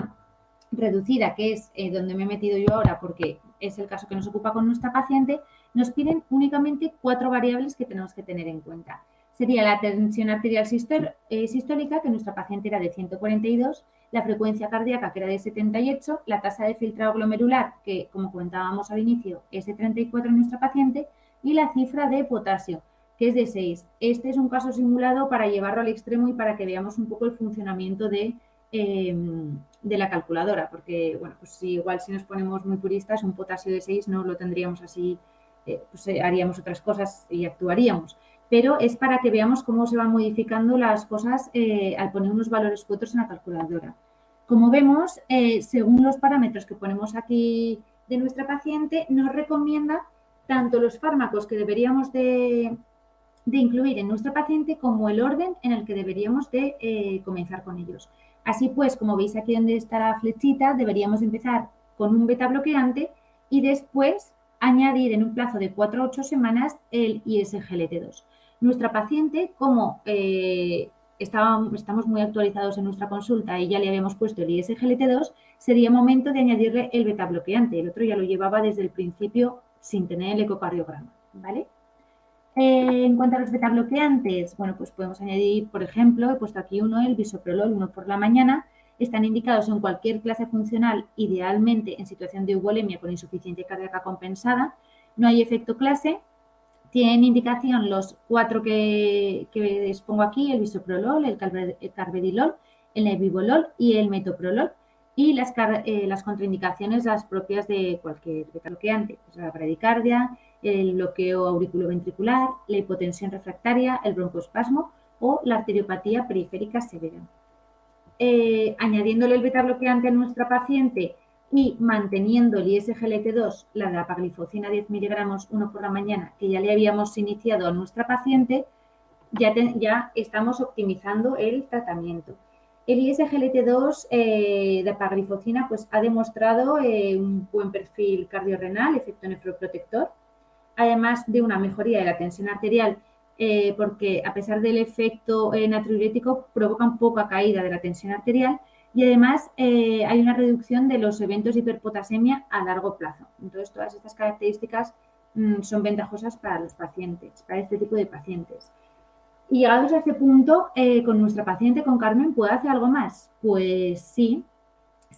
B: reducida, que es donde me he metido yo ahora porque es el caso que nos ocupa con nuestra paciente, nos piden únicamente 4 variables que tenemos que tener en cuenta. Sería la tensión arterial sistólica, que nuestra paciente era de 142, la frecuencia cardíaca, que era de 78, la tasa de filtrado glomerular, que como comentábamos al inicio, es de 34 en nuestra paciente, y la cifra de potasio, que es de 6. Este es un caso simulado para llevarlo al extremo y para que veamos un poco el funcionamiento de la calculadora, porque, bueno, pues si igual si nos ponemos muy puristas, un potasio de 6 no lo tendríamos así, pues haríamos otras cosas y actuaríamos. Pero es para que veamos cómo se van modificando las cosas al poner unos valores u otros en la calculadora. Como vemos, según los parámetros que ponemos aquí de nuestra paciente, nos recomienda tanto los fármacos que deberíamos de incluir en nuestra paciente como el orden en el que deberíamos de comenzar con ellos. Así pues, como veis aquí donde está la flechita, deberíamos empezar con un beta bloqueante y después añadir en un plazo de 4 a 8 semanas el ISGLT2. Nuestra paciente, como estamos muy actualizados en nuestra consulta y ya le habíamos puesto el ISGLT2, sería momento de añadirle el beta bloqueante. El otro ya lo llevaba desde el principio sin tener el ecocardiograma, ¿vale? En cuanto a los beta bloqueantes, bueno, pues podemos añadir, por ejemplo, he puesto aquí uno, el bisoprolol, uno por la mañana. Están indicados en cualquier clase funcional, idealmente en situación de eubolemia con insuficiencia cardíaca compensada. No hay efecto clase. Tienen indicación los 4 que les pongo aquí, el bisoprolol, el carvedilol, el nebivolol y el metoprolol. Y las contraindicaciones, las propias de cualquier beta bloqueante, pues la bradicardia, el bloqueo auriculoventricular, la hipotensión refractaria, el broncoespasmo o la arteriopatía periférica severa. Añadiéndole el beta bloqueante a nuestra paciente y manteniendo el ISGLT2, la dapagliflozina 10 miligramos, 1 por la mañana, que ya le habíamos iniciado a nuestra paciente, ya estamos optimizando el tratamiento. El ISGLT2 de apagliflozina pues, ha demostrado un buen perfil cardiorrenal, efecto nefroprotector, además de una mejoría de la tensión arterial, porque a pesar del efecto natriurético provocan poca caída de la tensión arterial y además hay una reducción de los eventos de hiperpotasemia a largo plazo. Entonces, todas estas características son ventajosas para los pacientes, para este tipo de pacientes. Y llegados a este punto, con nuestra paciente, con Carmen, ¿puede hacer algo más? Pues sí,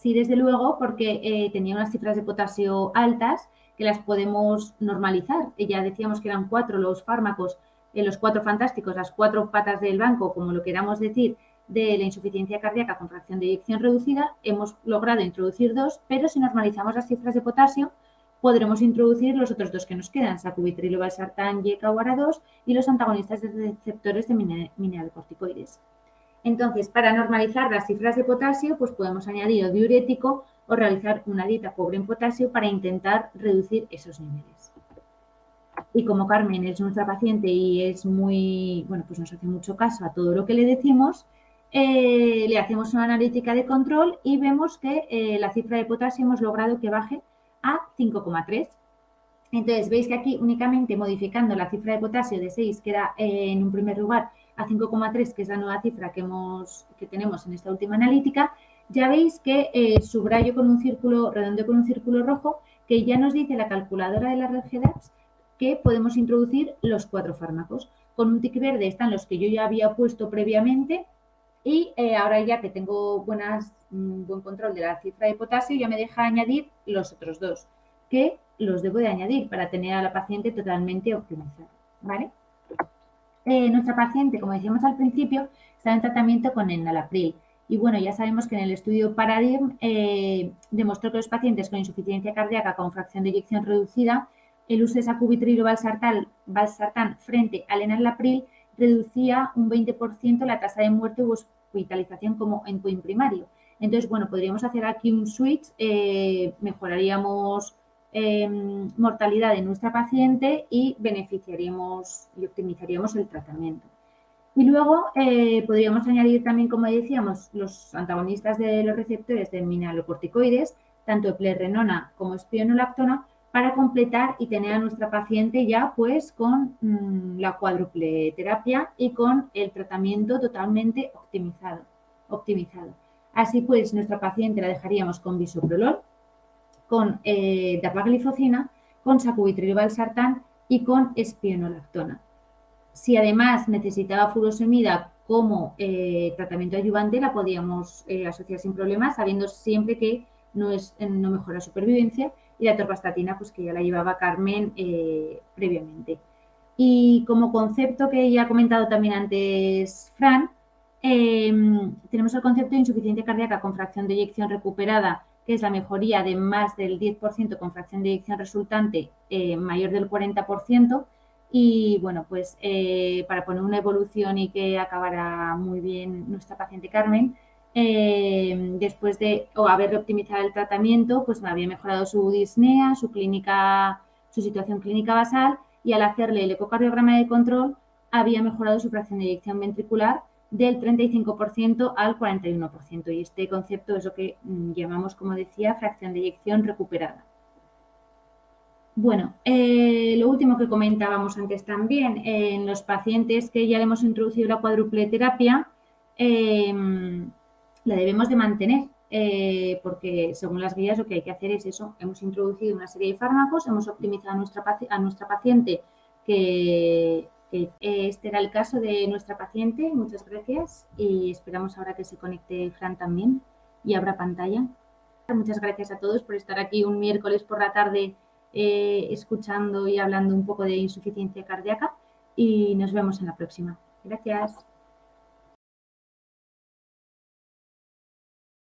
B: desde luego, porque tenía unas cifras de potasio altas que las podemos normalizar. Ya decíamos que eran 4 los fármacos, los 4 fantásticos, las 4 patas del banco, como lo queramos decir, de la insuficiencia cardíaca con fracción de eyección reducida. Hemos logrado introducir 2, pero si normalizamos las cifras de potasio, podremos introducir los otros 2 que nos quedan, sacubitril, valsartán y ECA-UARA2 y los antagonistas de receptores de mineralocorticoides. Entonces, para normalizar las cifras de potasio, pues podemos añadir o diurético o realizar una dieta pobre en potasio para intentar reducir esos niveles. Y como Carmen es nuestra paciente y es muy, bueno, pues nos hace mucho caso a todo lo que le decimos, le hacemos una analítica de control y vemos que la cifra de potasio hemos logrado que baje a 5,3. Entonces, veis que aquí únicamente modificando la cifra de potasio de 6, que era en un primer lugar, a 5,3, que es la nueva cifra que tenemos en esta última analítica, ya veis que subrayo con un círculo, redondo con un círculo rojo, que ya nos dice la calculadora de la red GDAPS que podemos introducir los 4 fármacos. Con un tic verde están los que yo ya había puesto previamente y ahora ya que tengo buen control de la cifra de potasio, ya me deja añadir los otros 2, que los debo de añadir para tener a la paciente totalmente optimizada, ¿vale? Nuestra paciente, como decíamos al principio, está en tratamiento con enalapril. Y bueno, ya sabemos que en el estudio Paradigm demostró que los pacientes con insuficiencia cardíaca con fracción de eyección reducida, el uso de sacubitril o valsartán frente al enalapril reducía un 20% la tasa de muerte u hospitalización como endpoint primario. Entonces, bueno, podríamos hacer aquí un switch, mejoraríamos mortalidad de nuestra paciente y beneficiaríamos y optimizaríamos el tratamiento. Y luego podríamos añadir también, como decíamos, los antagonistas de los receptores de mineralocorticoides, tanto eplerenona como espionolactona, para completar y tener a nuestra paciente ya pues con la cuádruple terapia y con el tratamiento totalmente optimizado. Así pues, nuestra paciente la dejaríamos con bisoprolol, con dapagliflozina, con sacubitril valsartán y con espionolactona. Si además necesitaba furosemida como tratamiento ayudante, la podíamos asociar sin problemas, sabiendo siempre que no mejora supervivencia, y la atorvastatina, pues que ya la llevaba Carmen previamente. Y como concepto que ya ha comentado también antes Fran, tenemos el concepto de insuficiencia cardíaca con fracción de eyección recuperada, que es la mejoría de más del 10% con fracción de eyección resultante mayor del 40%. Y bueno, pues para poner una evolución y que acabara muy bien nuestra paciente Carmen, después de haber optimizado el tratamiento, pues me había mejorado su disnea, su situación clínica basal, y al hacerle el ecocardiograma de control había mejorado su fracción de eyección ventricular del 35% al 41%. Y este concepto es lo que llamamos, como decía, fracción de eyección recuperada. Bueno, lo último que comentábamos antes también, en los pacientes que ya le hemos introducido la cuádruple terapia, la debemos de mantener, porque según las guías lo que hay que hacer es eso, hemos introducido una serie de fármacos, hemos optimizado a nuestra paciente, que este era el caso de nuestra paciente, muchas gracias y esperamos ahora que se conecte Fran también y abra pantalla. Muchas gracias a todos por estar aquí un miércoles por la tarde escuchando y hablando un poco de insuficiencia cardíaca y nos vemos en la próxima. Gracias.